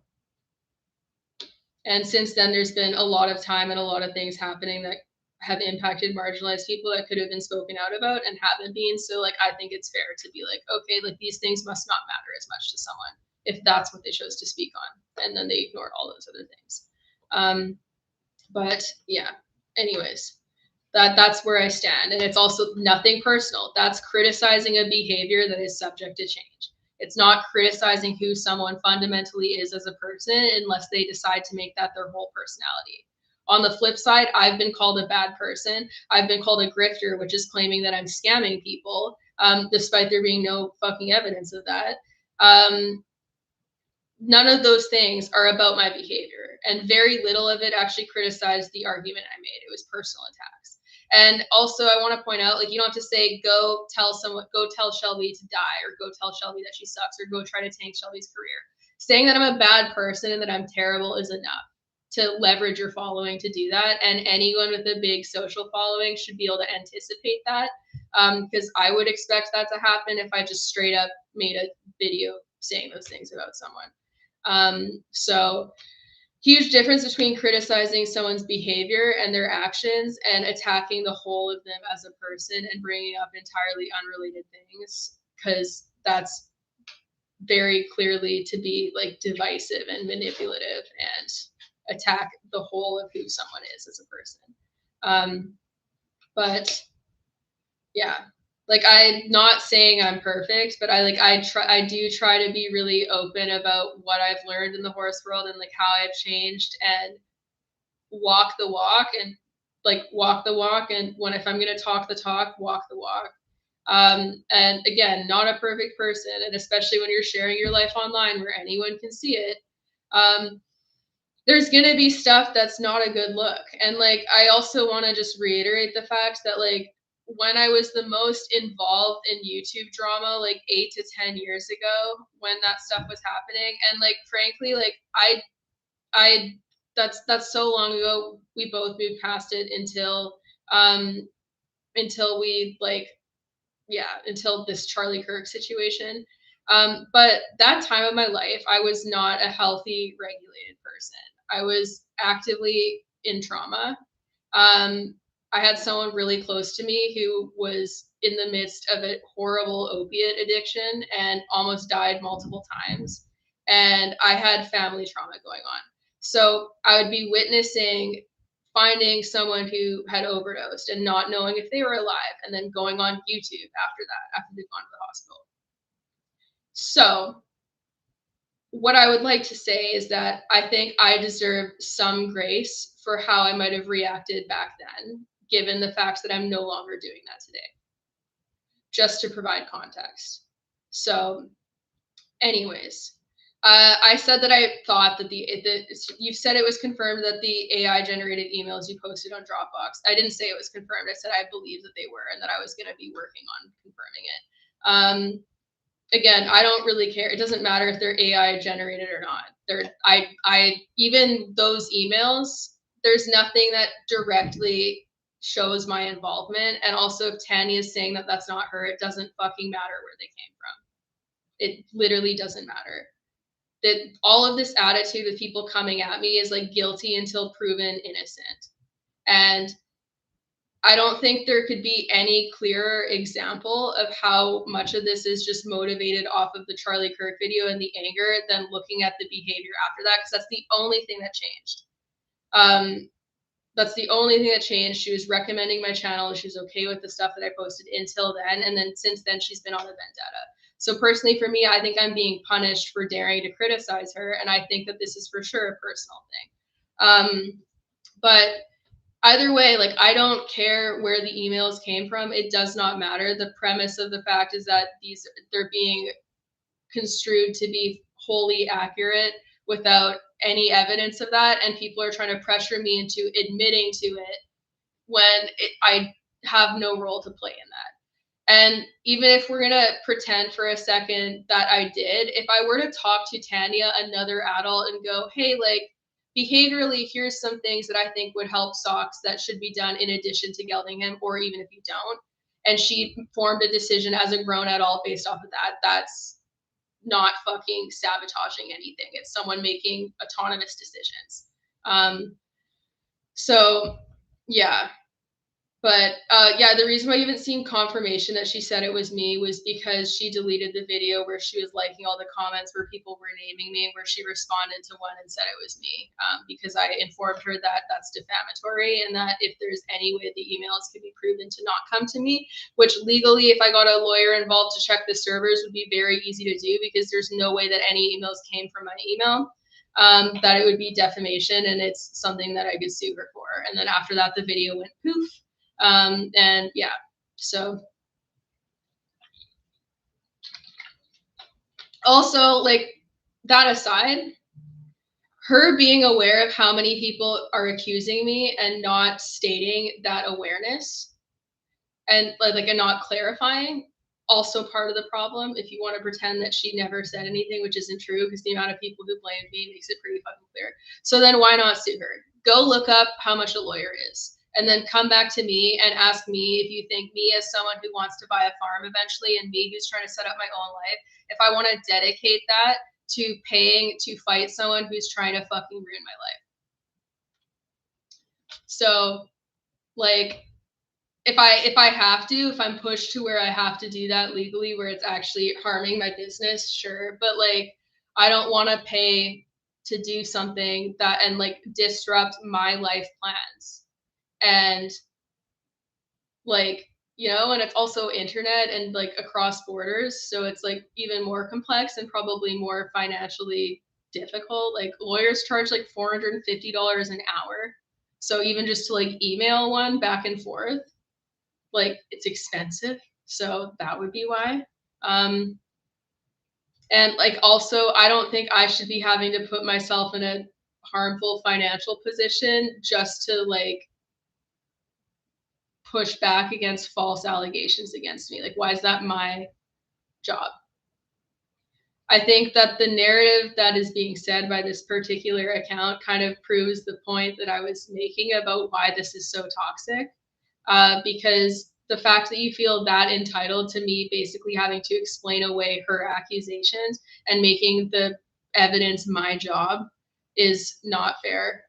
and since then, there's been a lot of time and a lot of things happening that have impacted marginalized people that could have been spoken out about and haven't been. So like, I think it's fair to be like, okay, like these things must not matter as much to someone if that's what they chose to speak on. and then they ignore all those other things. But yeah, anyways, that's where I stand. And it's also nothing personal. That's criticizing a behavior that is subject to change. It's not criticizing who someone fundamentally is as a person unless they decide to make that their whole personality. On the flip side, I've been called a bad person. I've been called a grifter, which is claiming that I'm scamming people, despite there being no fucking evidence of that. None of those things are about my behavior, and very little of it actually criticized the argument I made. It was personal attacks. And also, I want to point out, like, you don't have to say, go tell Shelby to die, or go tell Shelby that she sucks, or go try to tank Shelby's career. Saying that I'm a bad person and that I'm terrible is enough to leverage your following to do that. And anyone with a big social following should be able to anticipate that, because I would expect that to happen if I just straight up made a video saying those things about someone. So huge difference between criticizing someone's behavior and their actions and attacking the whole of them as a person and bringing up entirely unrelated things, because that's very clearly to be like divisive and manipulative and attack the whole of who someone is as a person. But yeah, like, I'm not saying I'm perfect, but I do try to be really open about what I've learned in the horse world and like how I've changed, and walk the walk, and if I'm gonna talk the talk, walk the walk. And again, not a perfect person, and especially when you're sharing your life online where anyone can see it, there's gonna be stuff that's not a good look. And like, I also want to just reiterate the fact that, like, when I was the most involved in YouTube drama, like 8 to 10 years ago, when that stuff was happening, and like, frankly, like, I that's so long ago. We both moved past it until we like, yeah, until this Charlie Kirk situation. But that time of my life, I was not a healthy, regulated person. I was actively in trauma. I had someone really close to me who was in the midst of a horrible opiate addiction and almost died multiple times. And I had family trauma going on. So I would be witnessing finding someone who had overdosed and not knowing if they were alive, and then going on YouTube after that, after they've gone to the hospital. So what I would like to say is that I think I deserve some grace for how I might have reacted back then, given the facts that I'm no longer doing that today, just to provide context. So, anyways, I said that I thought that you said it was confirmed that the AI generated emails you posted on Dropbox. I didn't say it was confirmed. I said I believed that they were, and that I was going to be working on confirming it. Again, I don't really care. It doesn't matter if they're AI generated or not. I even those emails, there's nothing that directly shows my involvement. And also, if Tanya is saying that that's not her, it doesn't fucking matter where they came from. It literally doesn't matter. That all of this attitude with people coming at me is like guilty until proven innocent. And I don't think there could be any clearer example of how much of this is just motivated off of the Charlie Kirk video and the anger than looking at the behavior after that, because that's the only thing that changed. That's the only thing that changed. She was recommending my channel. She was okay with the stuff that I posted until then. And then since then, she's been on a vendetta. So personally, for me, I think I'm being punished for daring to criticize her. And I think that this is for sure a personal thing. But either way, like, I don't care where the emails came from. It does not matter. The premise of the fact is that they're being construed to be wholly accurate without any evidence of that, and people are trying to pressure me into admitting to it when I have no role to play in that. And even if we're gonna pretend for a second that I did, if I were to talk to Tanya, another adult, and go, hey, like, behaviorally, here's some things that I think would help socks that should be done in addition to gelding him, or even if you don't, and she formed a decision as a grown adult based off of that, that's not fucking sabotaging anything. It's someone making autonomous decisions. So yeah, But yeah, the reason why you haven't seen confirmation that she said it was me was because she deleted the video where she was liking all the comments where people were naming me, where she responded to one and said it was me, because I informed her that that's defamatory and that if there's any way the emails could be proven to not come to me, which legally, if I got a lawyer involved to check the servers, would be very easy to do because there's no way that any emails came from my email. That it would be defamation and it's something that I could sue her for. And then after that, the video went poof. And yeah, so also, like, that aside, her being aware of how many people are accusing me and not stating that awareness and like and not clarifying, also part of the problem. If you want to pretend that she never said anything, which isn't true, because the amount of people who blamed me makes it pretty fucking clear. So then why not sue her? Go look up how much a lawyer is. And then come back to me and ask me if you think me as someone who wants to buy a farm eventually and me who's trying to set up my own life, if I want to dedicate that to paying to fight someone who's trying to fucking ruin my life. So like if I'm pushed to where I have to do that legally, where it's actually harming my business, sure. But like, I don't want to pay to do something that and like disrupt my life plans. And like, and it's also internet and like across borders. So it's like even more complex and probably more financially difficult. Like lawyers charge like $450 an hour. So even just to like email one back and forth, like it's expensive, so that would be why. um and like also I don't think I should be having to put myself in a harmful financial position just to like push back against false allegations against me. Like why is that my job? I think that the narrative that is being said by this particular account kind of proves the point that I was making about why this is so toxic. Because the fact that you feel that entitled to me basically having to explain away her accusations and making the evidence my job is not fair.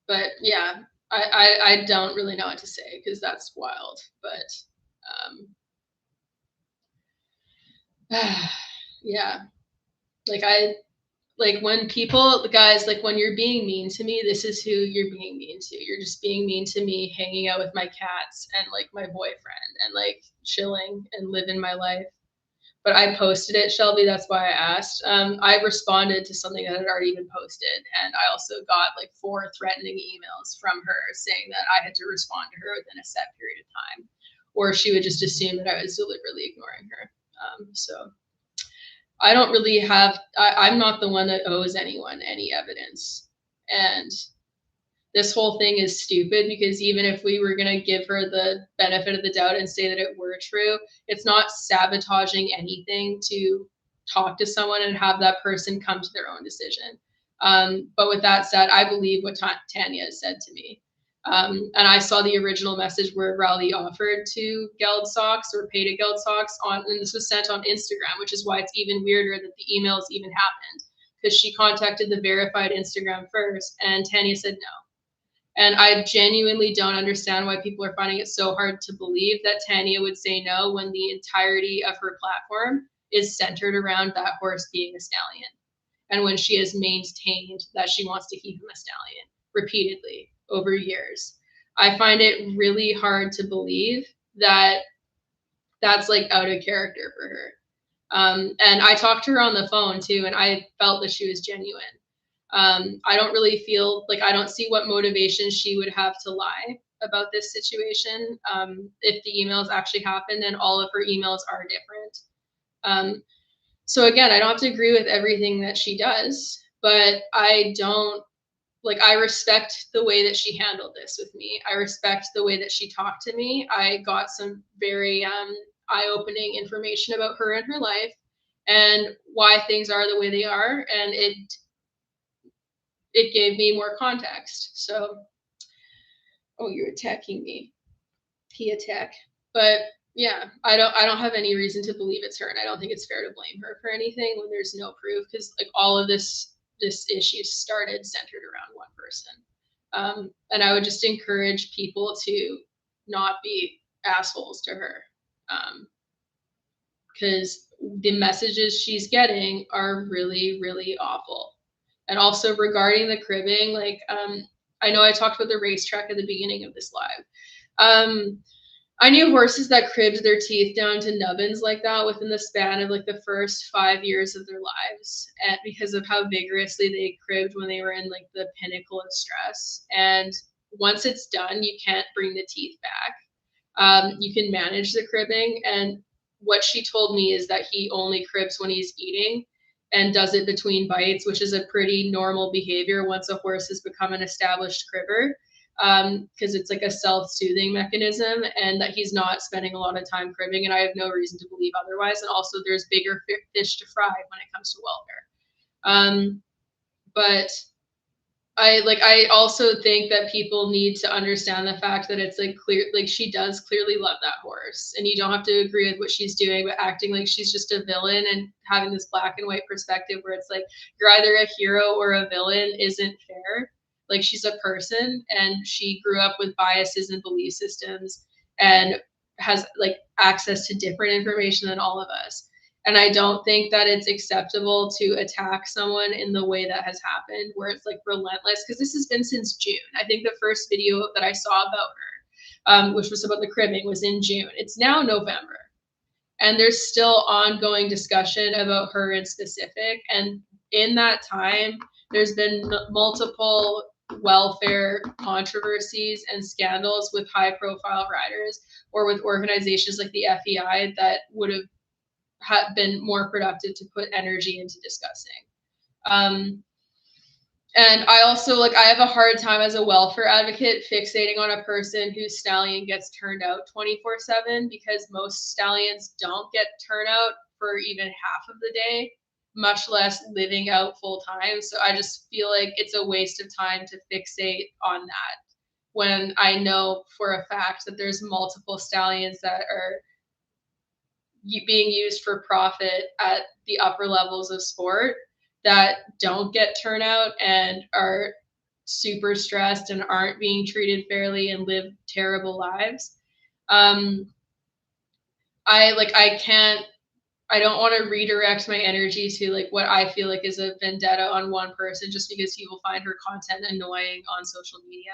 But yeah, I don't really know what to say because that's wild. But yeah, like when people, guys, like when you're being mean to me, this is who you're being mean to. You're just being mean to me hanging out with my cats and like my boyfriend and like chilling and living my life. But I posted it, Shelby. That's why I asked. I responded to something that had already been posted. And I also got like 4 threatening emails from her saying that I had to respond to her within a set period of time, or she would just assume that I was deliberately ignoring her. So I don't really have, I'm not the one that owes anyone any evidence. And this whole thing is stupid because even if we were going to give her the benefit of the doubt and say that it were true, it's not sabotaging anything to talk to someone and have that person come to their own decision. But with that said, I believe what Tanya said to me. And I saw the original message where Rowley offered to Geld Socks or pay to Geld Socks and this was sent on Instagram, which is why it's even weirder that the emails even happened because she contacted the verified Instagram first and Tanya said no. And I genuinely don't understand why people are finding it so hard to believe that Tanya would say no when the entirety of her platform is centered around that horse being a stallion. And when she has maintained that she wants to keep him a stallion repeatedly over years. I find it really hard to believe that that's like out of character for her. And I talked to her on the phone too, and I felt that she was genuine. I don't really feel like I don't see what motivation she would have to lie about this situation if the emails actually happened, and all of her emails are different. So again, I don't have to agree with everything that she does, but I don't like I respect the way that she handled this with me. I respect the way that she talked to me. I got some very eye-opening information about her and her life and why things are the way they are, and it gave me more context. So, oh, you're attacking me. He attack. But yeah, I don't have any reason to believe it's her, and I don't think it's fair to blame her for anything when there's no proof because like all of this issue started centered around one person. And I would just encourage people to not be assholes to her. Because the messages she's getting are really, really awful. And also regarding the cribbing, like, I know I talked about the racetrack at the beginning of this live. I knew horses that cribbed their teeth down to nubbins like that within the span of like the first 5 years of their lives, and because of how vigorously they cribbed when they were in like the pinnacle of stress. And once it's done, you can't bring the teeth back. You can manage the cribbing, and what she told me is that he only cribs when he's eating and does it between bites, which is a pretty normal behavior once a horse has become an established cribber, because it's like a self-soothing mechanism, and that he's not spending a lot of time cribbing, and I have no reason to believe otherwise. And also there's bigger fish to fry when it comes to welfare. But I also think that people need to understand the fact that it's like clear, like she does clearly love that horse, and you don't have to agree with what she's doing, but acting like she's just a villain and having this black and white perspective where it's like you're either a hero or a villain isn't fair. Like, she's a person, and she grew up with biases and belief systems, and has like access to different information than all of us. And I don't think that it's acceptable to attack someone in the way that has happened, where it's like relentless, because this has been since June. I think the first video that I saw about her, which was about the cribbing, was in June. It's now November, and there's still ongoing discussion about her in specific. And in that time, there's been multiple welfare controversies and scandals with high profile riders or with organizations like the FEI that would have been more productive to put energy into discussing. And I also, like, I have a hard time as a welfare advocate fixating on a person whose stallion gets turned out 24/7, because most stallions don't get turnout for even half of the day, much less living out full time. So I just feel like it's a waste of time to fixate on that, when I know for a fact that there's multiple stallions that are being used for profit at the upper levels of sport that don't get turnout and are super stressed and aren't being treated fairly and live terrible lives. I don't want to redirect my energy to like what I feel like is a vendetta on one person just because people find her content annoying on social media,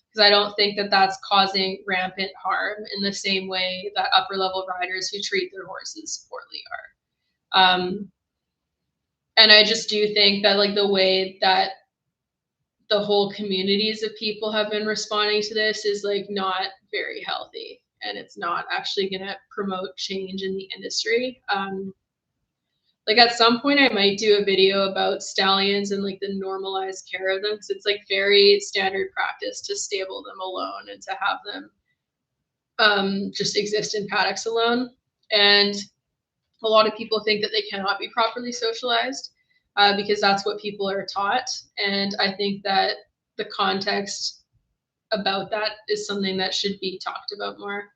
because I don't think that that's causing rampant harm in the same way that upper level riders who treat their horses poorly are. And I just do think that like the way that the whole communities of people have been responding to this is like not very healthy, and it's not actually going to promote change in the industry. Like, at some point I might do a video about stallions and like the normalized care of them, because it's like very standard practice to stable them alone and to have them just exist in paddocks alone. And a lot of people think that they cannot be properly socialized because that's what people are taught. And I think that the context about that is something that should be talked about more.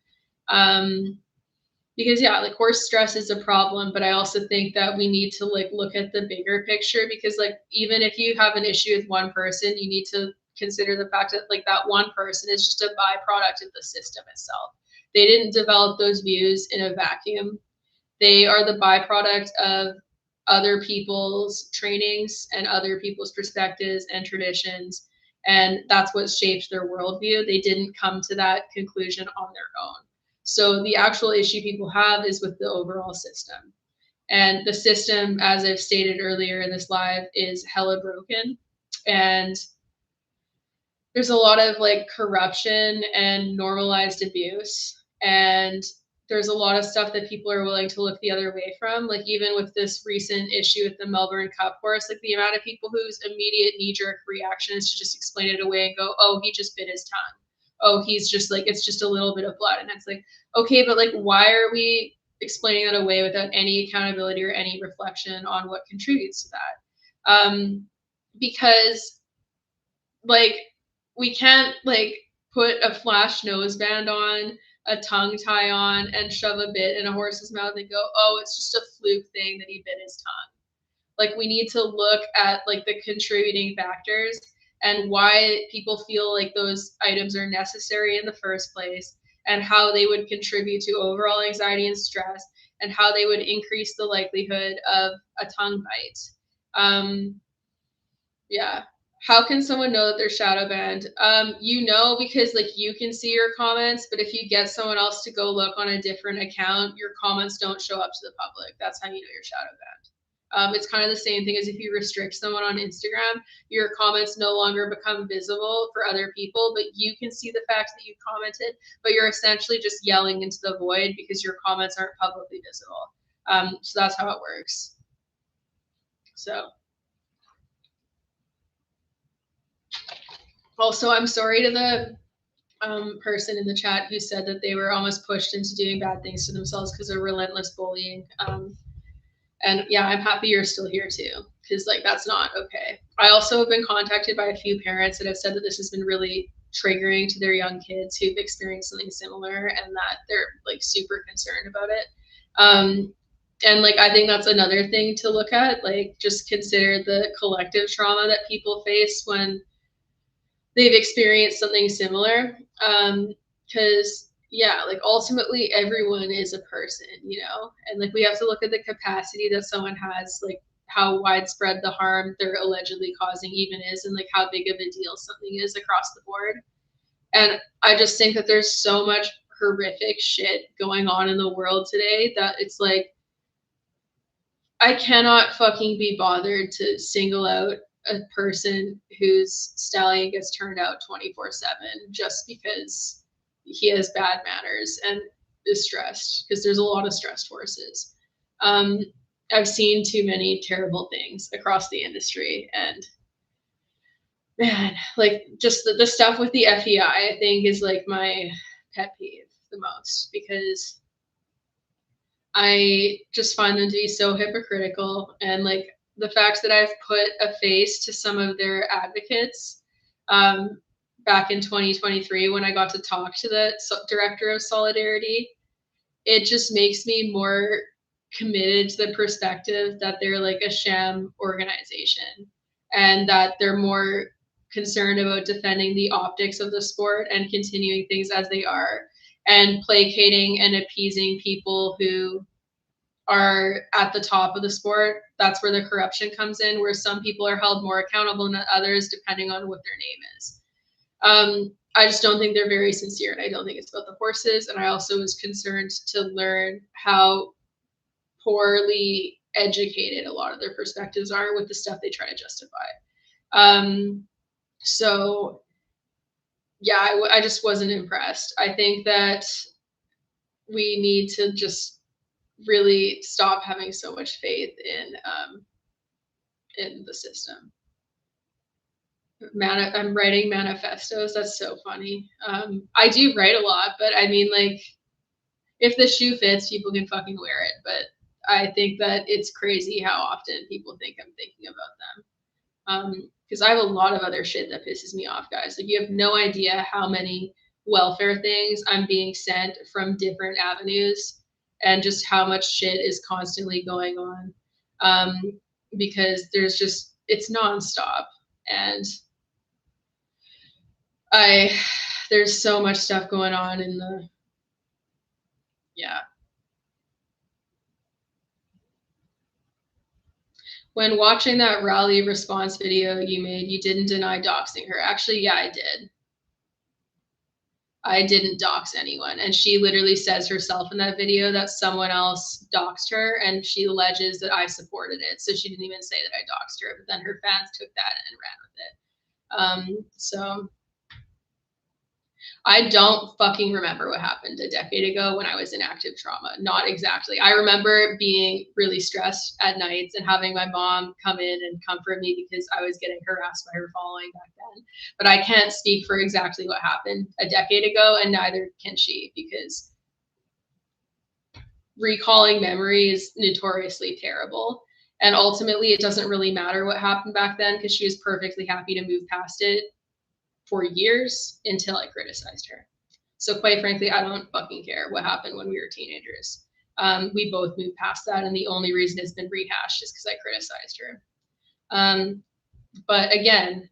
Because yeah, like, horse stress is a problem, but I also think that we need to like look at the bigger picture, because like even if you have an issue with one person, you need to consider the fact that like that one person is just a byproduct of the system itself. They didn't develop those views in a vacuum. They are the byproduct of other people's trainings and other people's perspectives and traditions, and that's what shaped their worldview. They didn't come to that conclusion on their own. So the actual issue people have is with the overall system. And the system, as I've stated earlier in this live, is hella broken. And there's a lot of like corruption and normalized abuse. And there's a lot of stuff that people are willing to look the other way from. Like, even with this recent issue with the Melbourne Cup horse, like the amount of people whose immediate knee-jerk reaction is to just explain it away and go, oh, he just bit his tongue. Oh, he's just like, it's just a little bit of blood. And it's like, okay, but like, why are we explaining that away without any accountability or any reflection on what contributes to that? Because like, we can't like put a flash noseband on, a tongue tie on, and shove a bit in a horse's mouth and go, oh, it's just a fluke thing that he bit his tongue. Like, we need to look at like the contributing factors. and why people feel like those items are necessary in the first place, and how they would contribute to overall anxiety and stress, and how they would increase the likelihood of a tongue bite. Yeah. How can someone know that they're shadow banned? You know, because like you can see your comments, but if you get someone else to go look on a different account, your comments don't show up to the public. That's how you know you're shadow banned. It's kind of the same thing as if you restrict someone on Instagram, your comments no longer become visible for other people, but you can see the fact that you commented, but you're essentially just yelling into the void because your comments aren't publicly visible. So that's how it works. So. Also, I'm sorry to the person in the chat who said that they were almost pushed into doing bad things to themselves because of relentless bullying. And yeah, I'm happy you're still here too, because like that's not okay. I also have been contacted by a few parents that have said that this has been really triggering to their young kids who've experienced something similar, and that they're like super concerned about it. And like I think that's another thing to look at, like just consider the collective trauma that people face when they've experienced something similar. Because yeah, like ultimately everyone is a person, you know, and like we have to look at the capacity that someone has, like how widespread the harm they're allegedly causing even is, and like how big of a deal something is across the board. And I just think that there's so much horrific shit going on in the world today that it's like I cannot fucking be bothered to single out a person whose stallion gets turned out 24/7 just because he has bad manners and is stressed, because there's a lot of stressed horses. I've seen too many terrible things across the industry, and man, like just the stuff with the FEI, I think is like my pet peeve the most, because I just find them to be so hypocritical, and like the fact that I've put a face to some of their advocates back in 2023 when I got to talk to the director of Solidarity, it just makes me more committed to the perspective that they're like a sham organization, and that they're more concerned about defending the optics of the sport and continuing things as they are, and placating and appeasing people who are at the top of the sport. That's where the corruption comes in, where some people are held more accountable than others depending on what their name is. I just don't think they're very sincere, and I don't think it's about the horses. And I also was concerned to learn how poorly educated a lot of their perspectives are with the stuff they try to justify. So yeah, I just wasn't impressed. I think that we need to just really stop having so much faith in the system. I'm writing manifestos. That's so funny. I do write a lot, but I mean, like, if the shoe fits, people can fucking wear it. But I think that it's crazy how often people think I'm thinking about them. Because I have a lot of other shit that pisses me off, guys. Like, you have no idea how many welfare things I'm being sent from different avenues, and just how much shit is constantly going on. Because it's nonstop. And there's so much stuff going on yeah. When watching that rally response video you made, you didn't deny doxing her. Actually, yeah, I did. I didn't dox anyone. And she literally says herself in that video that someone else doxed her, and she alleges that I supported it. So she didn't even say that I doxed her, but then her fans took that and ran with it. So I don't fucking remember what happened a decade ago when I was in active trauma. Not exactly. I remember being really stressed at nights and having my mom come in and comfort me because I was getting harassed by her following back then. But I can't speak for exactly what happened a decade ago, and neither can she, because recalling memory is notoriously terrible. And ultimately, it doesn't really matter what happened back then, because she was perfectly happy to move past it for years until I criticized her. So quite frankly, I don't fucking care what happened when we were teenagers. We both moved past that, and the only reason it's been rehashed is because I criticized her. But again,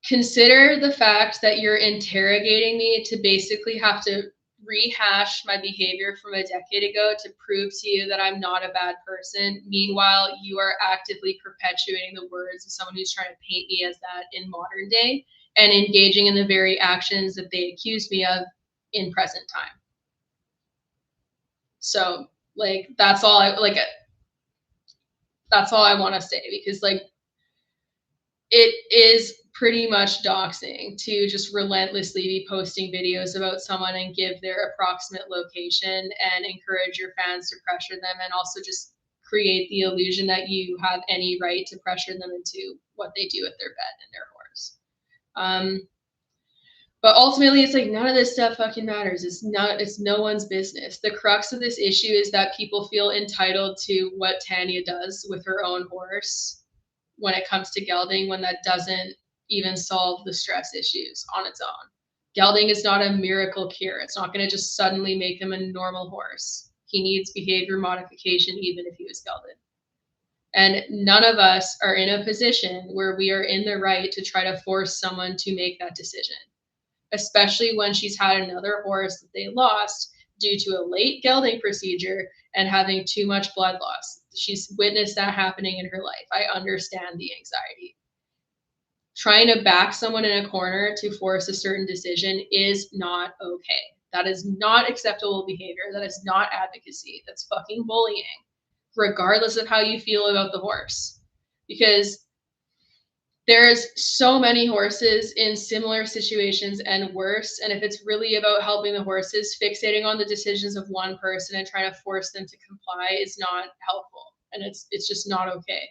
consider the fact that you're interrogating me to basically have to rehash my behavior from a decade ago to prove to you that I'm not a bad person. Meanwhile, you are actively perpetuating the words of someone who's trying to paint me as that in modern day and engaging in the very actions that they accuse me of in present time. So, like, that's all I want to say, because like it is pretty much doxing to just relentlessly be posting videos about someone and give their approximate location and encourage your fans to pressure them, and also just create the illusion that you have any right to pressure them into what they do with their pet and their horse. But ultimately, it's like none of this stuff fucking matters. It's no one's business. The crux of this issue is that people feel entitled to what Tanya does with her own horse when it comes to gelding, when that doesn't even solve the stress issues on its own. Gelding is not a miracle cure. It's not going to just suddenly make him a normal horse. He needs behavior modification even if he was gelded. And none of us are in a position where we are in the right to try to force someone to make that decision, especially when she's had another horse that they lost due to a late gelding procedure and having too much blood loss. She's witnessed that happening in her life. I understand the anxiety. Trying to back someone in a corner to force a certain decision is not okay. That is not acceptable behavior. That is not advocacy. That's fucking bullying, regardless of how you feel about the horse. Because there's so many horses in similar situations and worse. And if it's really about helping the horses, fixating on the decisions of one person and trying to force them to comply is not helpful. And it's just not okay.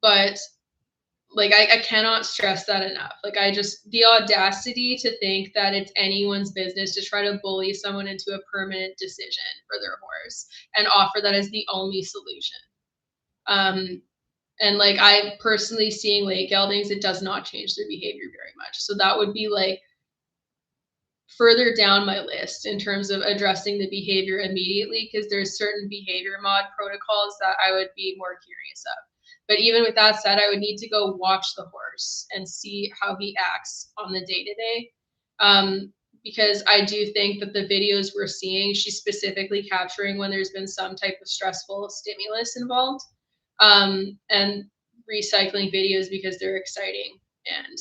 But like, I cannot stress that enough. Like, the audacity to think that it's anyone's business to try to bully someone into a permanent decision for their horse and offer that as the only solution. And like, I personally seeing late geldings, it does not change their behavior very much. So that would be like further down my list in terms of addressing the behavior immediately, because there's certain behavior mod protocols that I would be more curious of. But even with that said, I would need to go watch the horse and see how he acts on the day-to-day. Because I do think that the videos we're seeing, she's specifically capturing when there's been some type of stressful stimulus involved. And recycling videos because they're exciting and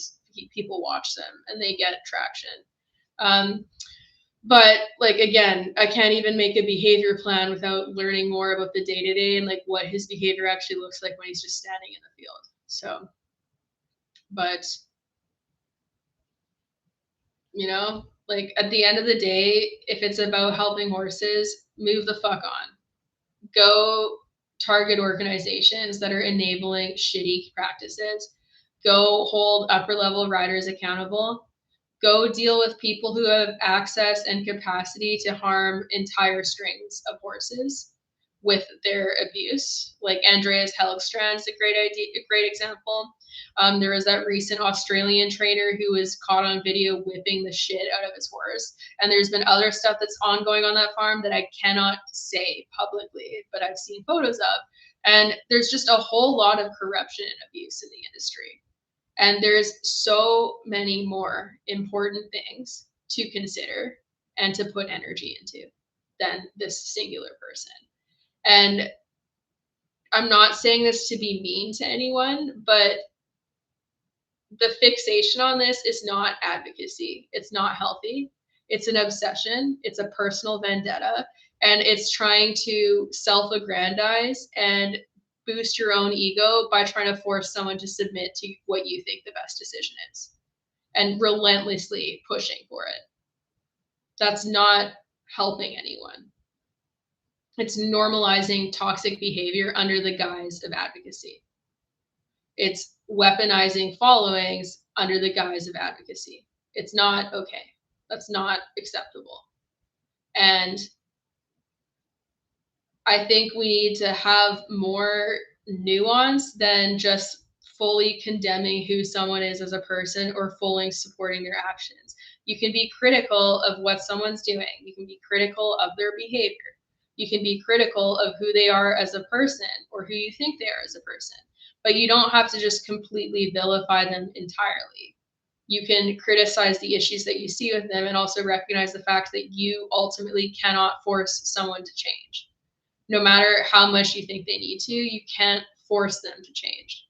people watch them and they get traction. But like, again, I can't even make a behavior plan without learning more about the day-to-day and like what his behavior actually looks like when he's just standing in the field. So, but you know, like at the end of the day, if it's about helping horses, move the fuck on. Go target organizations that are enabling shitty practices. Go hold upper level riders accountable. Go deal with people who have access and capacity to harm entire strings of horses with their abuse. Like Andreas Helgstrand's a great example. There was that recent Australian trainer who was caught on video whipping the shit out of his horse. And there's been other stuff that's ongoing on that farm that I cannot say publicly, but I've seen photos of. And there's just a whole lot of corruption and abuse in the industry. And there's so many more important things to consider and to put energy into than this singular person. And I'm not saying this to be mean to anyone, but the fixation on this is not advocacy. It's not healthy. It's an obsession. It's a personal vendetta. And it's trying to self-aggrandize and boost your own ego by trying to force someone to submit to what you think the best decision is and relentlessly pushing for it. That's not helping anyone. It's normalizing toxic behavior under the guise of advocacy. It's weaponizing followings under the guise of advocacy. It's not okay. That's not acceptable. And I think we need to have more nuance than just fully condemning who someone is as a person or fully supporting their actions. You can be critical of what someone's doing. You can be critical of their behavior. You can be critical of who they are as a person or who you think they are as a person. but you don't have to just completely vilify them entirely. You can criticize the issues that you see with them and also recognize the fact that you ultimately cannot force someone to change. No matter how much you think they need to, you can't force them to change,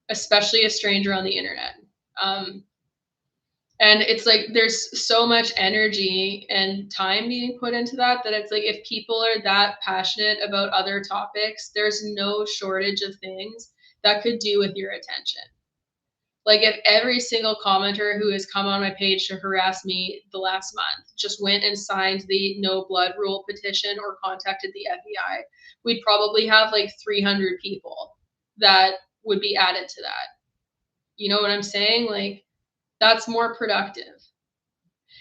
especially a stranger on the internet. And it's like there's so much energy and time being put into that it's like if people are that passionate about other topics, there's no shortage of things that could do with your attention. Like if every single commenter who has come on my page to harass me the last month just went and signed the no blood rule petition or contacted the FBI, we'd probably have like 300 people that would be added to that. You know what I'm saying? Like, that's more productive.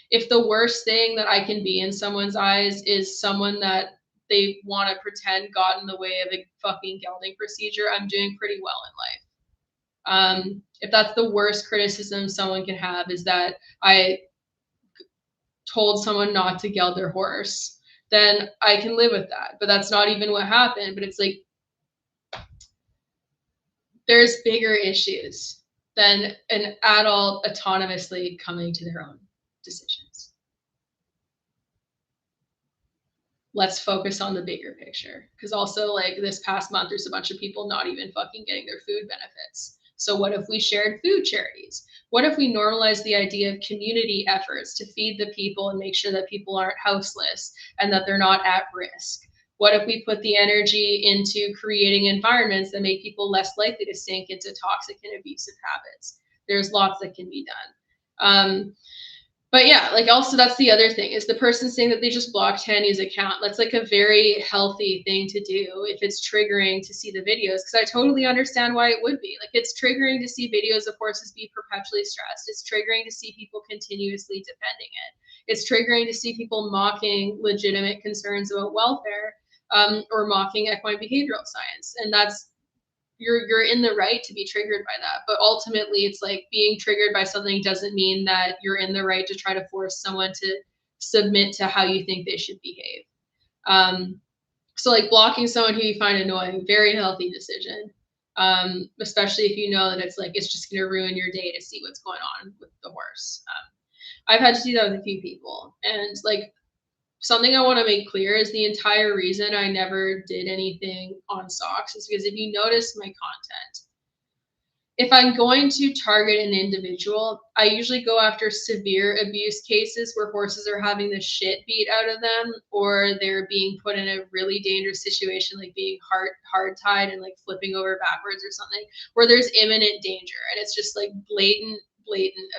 If the worst thing that I can be in someone's eyes is someone that they want to pretend got in the way of a fucking gelding procedure, I'm doing pretty well in life. If that's the worst criticism someone can have is that I told someone not to geld their horse, then I can live with that. But that's not even what happened. But it's like, there's bigger issues than an adult autonomously coming to their own decisions. Let's focus on the bigger picture. Because also, like, this past month, there's a bunch of people not even fucking getting their food benefits. So what if we shared food charities? What if we normalize the idea of community efforts to feed the people and make sure that people aren't houseless and that they're not at risk? What if we put the energy into creating environments that make people less likely to sink into toxic and abusive habits? There's lots that can be done. But yeah, like also that's the other thing is the person saying that they just blocked Tanya's account. That's like a very healthy thing to do if it's triggering to see the videos, because I totally understand why it would be. Like it's triggering to see videos of horses be perpetually stressed. It's triggering to see people continuously defending it. It's triggering to see people mocking legitimate concerns about welfare or mocking equine behavioral science. And that's you're in the right to be triggered by that. But ultimately, it's like being triggered by something doesn't mean that you're in the right to try to force someone to submit to how you think they should behave. So like blocking someone who you find annoying, very healthy decision. Especially if you know that it's like it's just going to ruin your day to see what's going on with the horse. I've had to do that with a few people, and like something I want to make clear is the entire reason I never did anything on socks is because if you notice my content, if I'm going to target an individual, I usually go after severe abuse cases where horses are having the shit beat out of them, or they're being put in a really dangerous situation, like being hard tied and like flipping over backwards or something, where there's imminent danger and it's just like blatant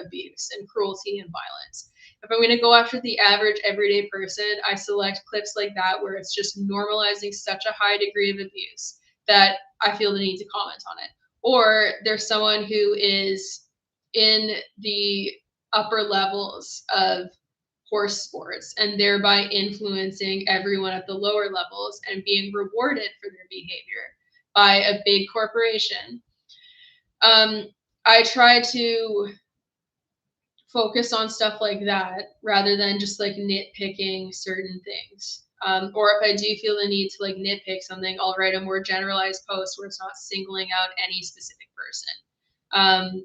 abuse and cruelty and violence. If I'm going to go after the average everyday person, I select clips like that where it's just normalizing such a high degree of abuse that I feel the need to comment on it. Or there's someone who is in the upper levels of horse sports and thereby influencing everyone at the lower levels and being rewarded for their behavior by a big corporation. I try to focus on stuff like that rather than just like nitpicking certain things. Or if I do feel the need to like nitpick something, I'll write a more generalized post where it's not singling out any specific person,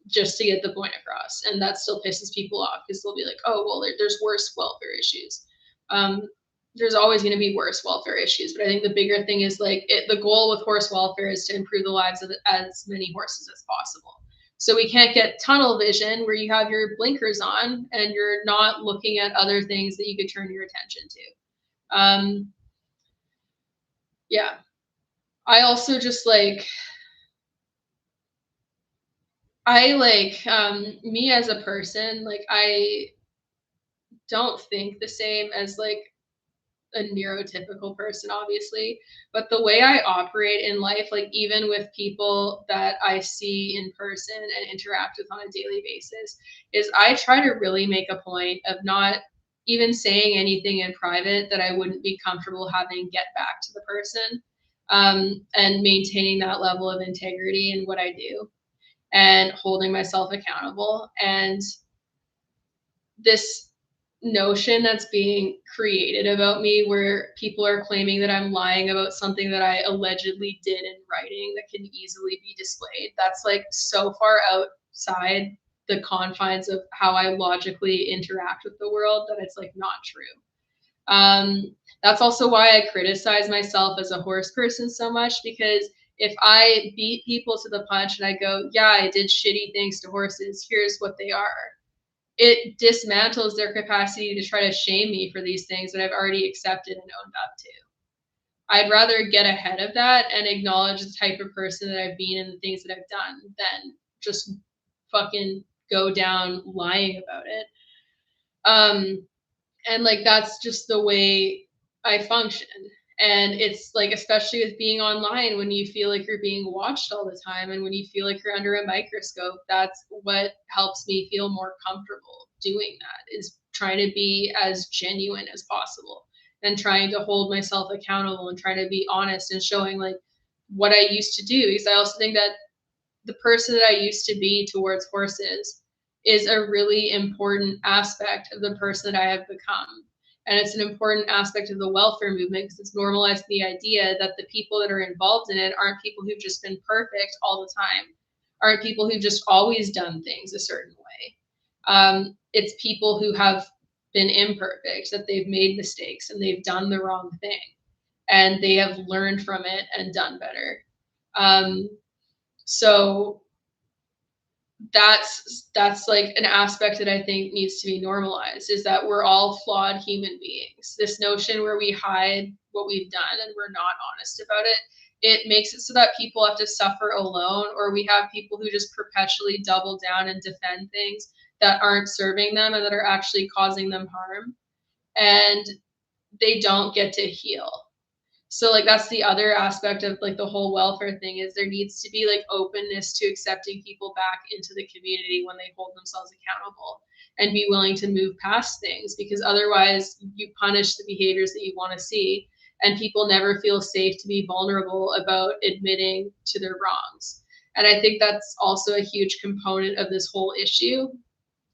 just to get the point across. And that still pisses people off because they'll be like, oh, well, there's worse welfare issues. There's always going to be worse welfare issues. But I think the bigger thing is like the goal with horse welfare is to improve the lives of as many horses as possible. So we can't get tunnel vision where you have your blinkers on and you're not looking at other things that you could turn your attention to. Yeah. I also just like, me as a person, like I don't think the same as like a neurotypical person, obviously, but the way I operate in life, like even with people that I see in person and interact with on a daily basis, is I try to really make a point of not even saying anything in private that I wouldn't be comfortable having get back to the person, and maintaining that level of integrity in what I do and holding myself accountable. And this notion that's being created about me where people are claiming that I'm lying about something that I allegedly did in writing that can easily be displayed. That's like so far outside the confines of how I logically interact with the world that it's like not true. That's also why I criticize myself as a horse person so much, because if I beat people to the punch and I go, yeah, I did shitty things to horses, here's what they are, it dismantles their capacity to try to shame me for these things that I've already accepted and owned up to. I'd rather get ahead of that and acknowledge the type of person that I've been and the things that I've done than just fucking go down lying about it. And like that's just the way I function. And it's like, especially with being online, when you feel like you're being watched all the time and when you feel like you're under a microscope, that's what helps me feel more comfortable doing that, is trying to be as genuine as possible and trying to hold myself accountable and trying to be honest and showing like what I used to do. Because I also think that the person that I used to be towards horses is a really important aspect of the person that I have become. And it's an important aspect of the welfare movement because it's normalized the idea that the people that are involved in it aren't people who've just been perfect all the time, aren't people who've just always done things a certain way. It's people who have been imperfect, that they've made mistakes and they've done the wrong thing and they have learned from it and done better. Um, so that's like an aspect that I think needs to be normalized, is that we're all flawed human beings. This notion where we hide what we've done and we're not honest about it, it makes it so that people have to suffer alone, or we have people who just perpetually double down and defend things that aren't serving them and that are actually causing them harm, and they don't get to heal. So like that's the other aspect of like the whole welfare thing, is there needs to be like openness to accepting people back into the community when they hold themselves accountable and be willing to move past things, because otherwise you punish the behaviors that you want to see and people never feel safe to be vulnerable about admitting to their wrongs. And I think that's also a huge component of this whole issue,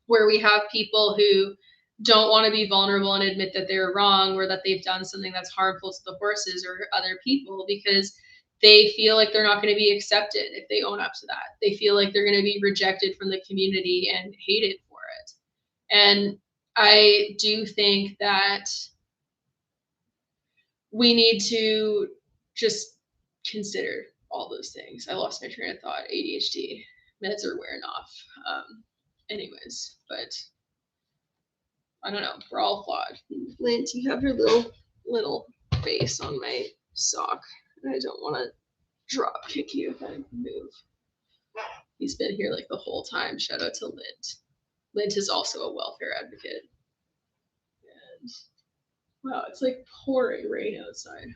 where we have people who don't want to be vulnerable and admit that they're wrong or that they've done something that's harmful to the horses or other people, because they feel like they're not going to be accepted if they own up to that. They feel like they're going to be rejected from the community and hated for it. And I do think that we need to just consider all those things. I lost my train of thought. ADHD meds are wearing off. Anyways, but I don't know. We're all flawed. Lint, you have your little face on my sock, and I don't want to drop kick you if I move. He's been here like the whole time. Shout out to Lint. Lint is also a welfare advocate. And wow, it's like pouring rain outside.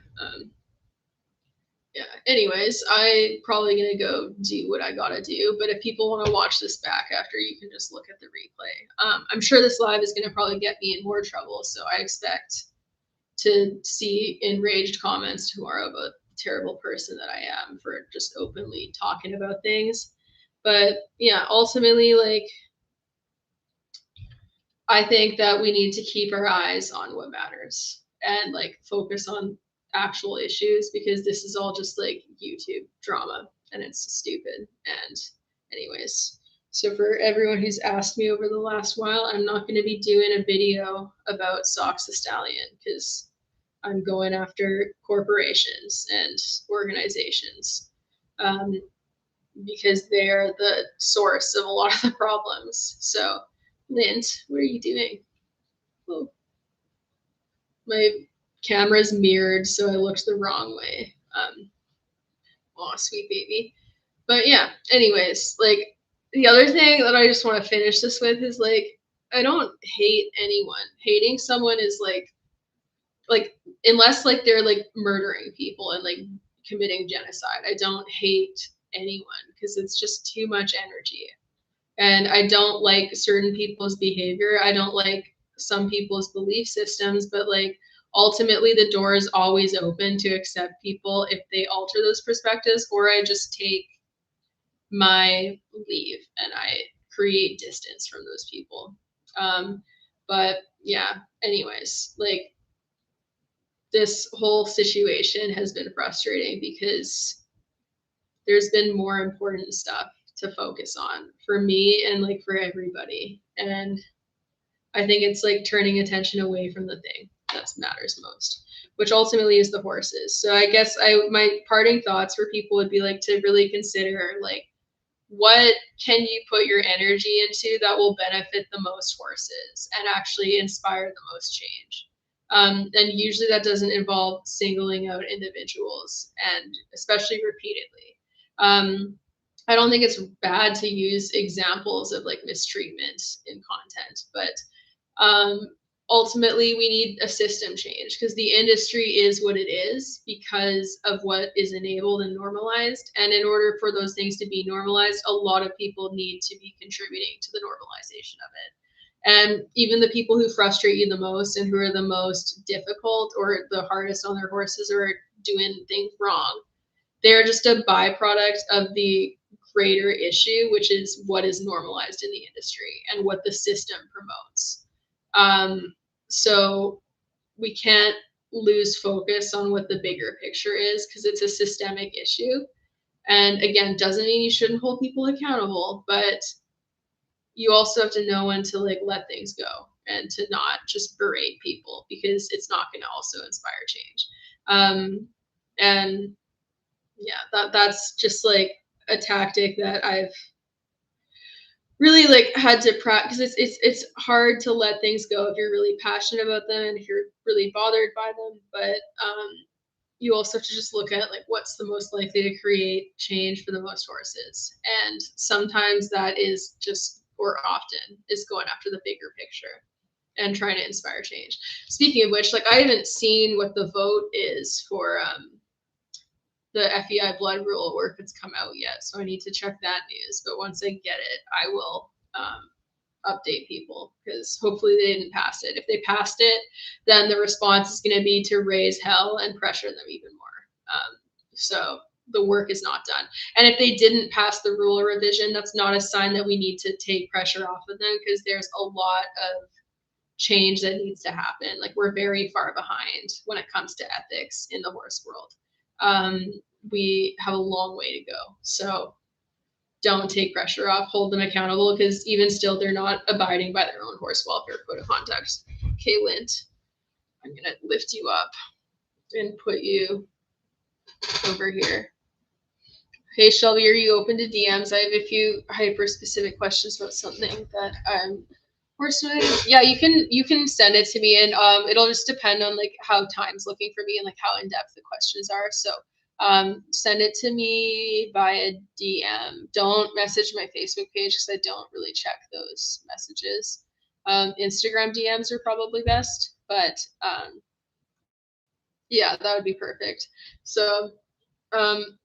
Yeah. Anyways, I probably gonna go do what I gotta do. But if people want to watch this back after, you can just look at the replay. I'm sure this live is gonna probably get me in more trouble, so I expect to see enraged comments tomorrow about the terrible person that I am for just openly talking about things. But yeah, ultimately, like, I think that we need to keep our eyes on what matters and like focus on actual issues, because this is all just like YouTube drama and it's stupid. And anyways, so for everyone who's asked me over the last while, I'm not going to be doing a video about Socks the Stallion because I'm going after corporations and organizations, because they're the source of a lot of the problems. So, Lint, what are you doing? Oh, my camera's mirrored, so I looked the wrong way. Aw, sweet baby. But yeah, anyways, like the other thing that I just want to finish this with is like, I don't hate anyone. Hating someone is like unless like they're like murdering people and like committing genocide, I don't hate anyone because it's just too much energy. And I don't like certain people's behavior. I don't like some people's belief systems, but like ultimately the door is always open to accept people if they alter those perspectives, or I just take my leave and I create distance from those people. But yeah, anyways, like this whole situation has been frustrating because there's been more important stuff to focus on for me and like for everybody. And I think it's like turning attention away from the thing that matters most, which ultimately is the horses. So I guess my parting thoughts for people would be like to really consider like what can you put your energy into that will benefit the most horses and actually inspire the most change. And usually that doesn't involve singling out individuals and especially repeatedly. Um, I don't think it's bad to use examples of like mistreatment in content, but um, ultimately we need a system change because the industry is what it is because of what is enabled and normalized. And in order for those things to be normalized, a lot of people need to be contributing to the normalization of it. And even the people who frustrate you the most and who are the most difficult or the hardest on their horses or doing things wrong, they're just a byproduct of the greater issue, which is what is normalized in the industry and what the system promotes. Um, so we can't lose focus on what the bigger picture is because it's a systemic issue. And again, doesn't mean you shouldn't hold people accountable, but you also have to know when to like let things go and to not just berate people because it's not going to also inspire change. And yeah, that's just like a tactic that I've really like had to practice because it's hard to let things go if you're really passionate about them and if you're really bothered by them. But you also have to just look at like what's the most likely to create change for the most horses, and sometimes that is just or often is going after the bigger picture and trying to inspire change. Speaking of which, like I haven't seen what the vote is for the FEI blood rule or if it's come out yet. So I need to check that news. But once I get it, I will update people because hopefully they didn't pass it. If they passed it, then the response is going to be to raise hell and pressure them even more. So the work is not done. And if they didn't pass the rule or revision, that's not a sign that we need to take pressure off of them because there's a lot of change that needs to happen. Like we're very far behind when it comes to ethics in the horse world. Um, we have a long way to go. So don't take pressure off, hold them accountable because even still, they're not abiding by their own horse welfare code of conduct. Okay, Lint, I'm going to lift you up and put you over here. Hey, Shelby, are you open to DMs? I have a few hyper specific questions about something that I'm personally. Yeah, you can send it to me, and it'll just depend on like how time's looking for me and like how in depth the questions are. So send it to me via DM. Don't message my Facebook page because I don't really check those messages. Instagram DMs are probably best, but yeah, that would be perfect. So,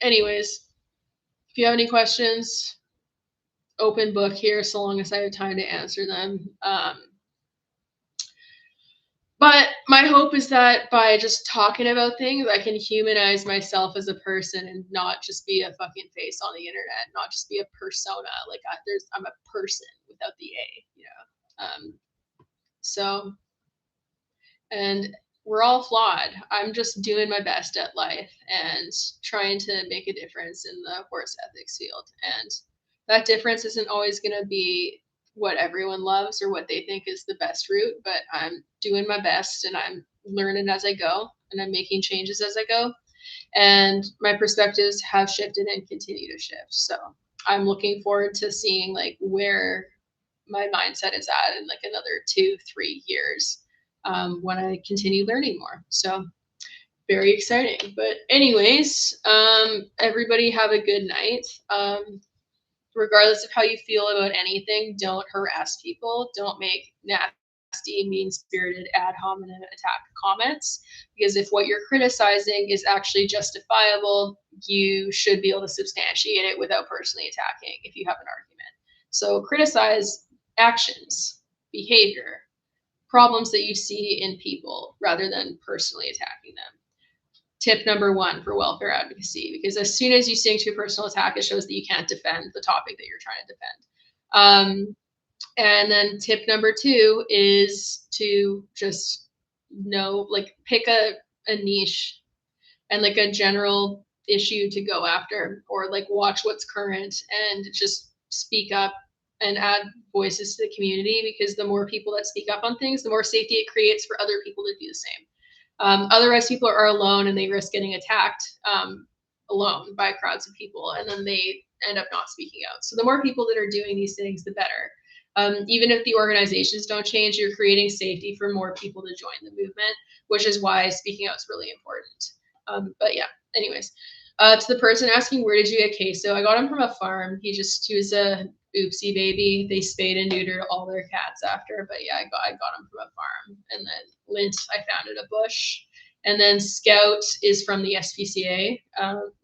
anyways, if you have any questions, open book here so long as I have time to answer them. But my hope is that by just talking about things, I can humanize myself as a person and not just be a fucking face on the internet, not just be a persona. Like I'm a person without the A, you know. So, and we're all flawed. I'm just doing my best at life and trying to make a difference in the horse ethics field. And that difference isn't always going to be what everyone loves or what they think is the best route, but I'm doing my best and I'm learning as I go and I'm making changes as I go. And my perspectives have shifted and continue to shift. So I'm looking forward to seeing like where my mindset is at in like another 2-3 years when I continue learning more. So very exciting. But anyways, everybody have a good night. Regardless of how you feel about anything, don't harass people. Don't make nasty, mean-spirited, ad hominem attack comments. Because if what you're criticizing is actually justifiable, you should be able to substantiate it without personally attacking if you have an argument. So criticize actions, behavior, problems that you see in people rather than personally attacking them. Tip number one for welfare advocacy, because as soon as you sink to a personal attack, it shows that you can't defend the topic that you're trying to defend. And then tip number 2 is to just know, like, pick a niche and like a general issue to go after, or like watch what's current and just speak up and add voices to the community, because the more people that speak up on things, the more safety it creates for other people to do the same. Otherwise, people are alone and they risk getting attacked alone by crowds of people, and then they end up not speaking out. So the more people that are doing these things, the better. Even if the organizations don't change, you're creating safety for more people to join the movement, which is why speaking out is really important. But yeah, anyways, to the person asking, where did you get queso? I got him from a farm. He was a oopsie baby. They spayed and neutered all their cats after, but yeah, I got him from a farm. And then Lint, I found at a bush. And then Scout is from the SPCA,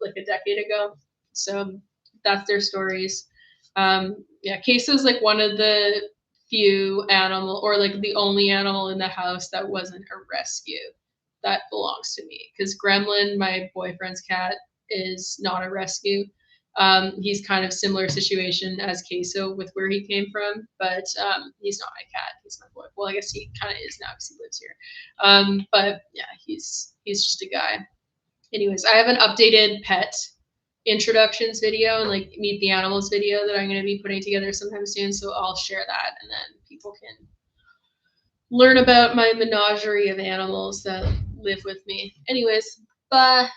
like a decade ago. So that's their stories. Yeah, queso is like one of the few animal, or like the only animal in the house that wasn't a rescue that belongs to me, because Gremlin, my boyfriend's cat, is not a rescue. He's kind of similar situation as Queso with where he came from, but he's not my cat. He's my boy. Well, I guess he kind of is now because he lives here. But yeah, he's just a guy. Anyways, I have an updated pet introductions video and like meet the animals video that I'm going to be putting together sometime soon. So I'll share that, and then people can learn about my menagerie of animals that live with me. Anyways, bye.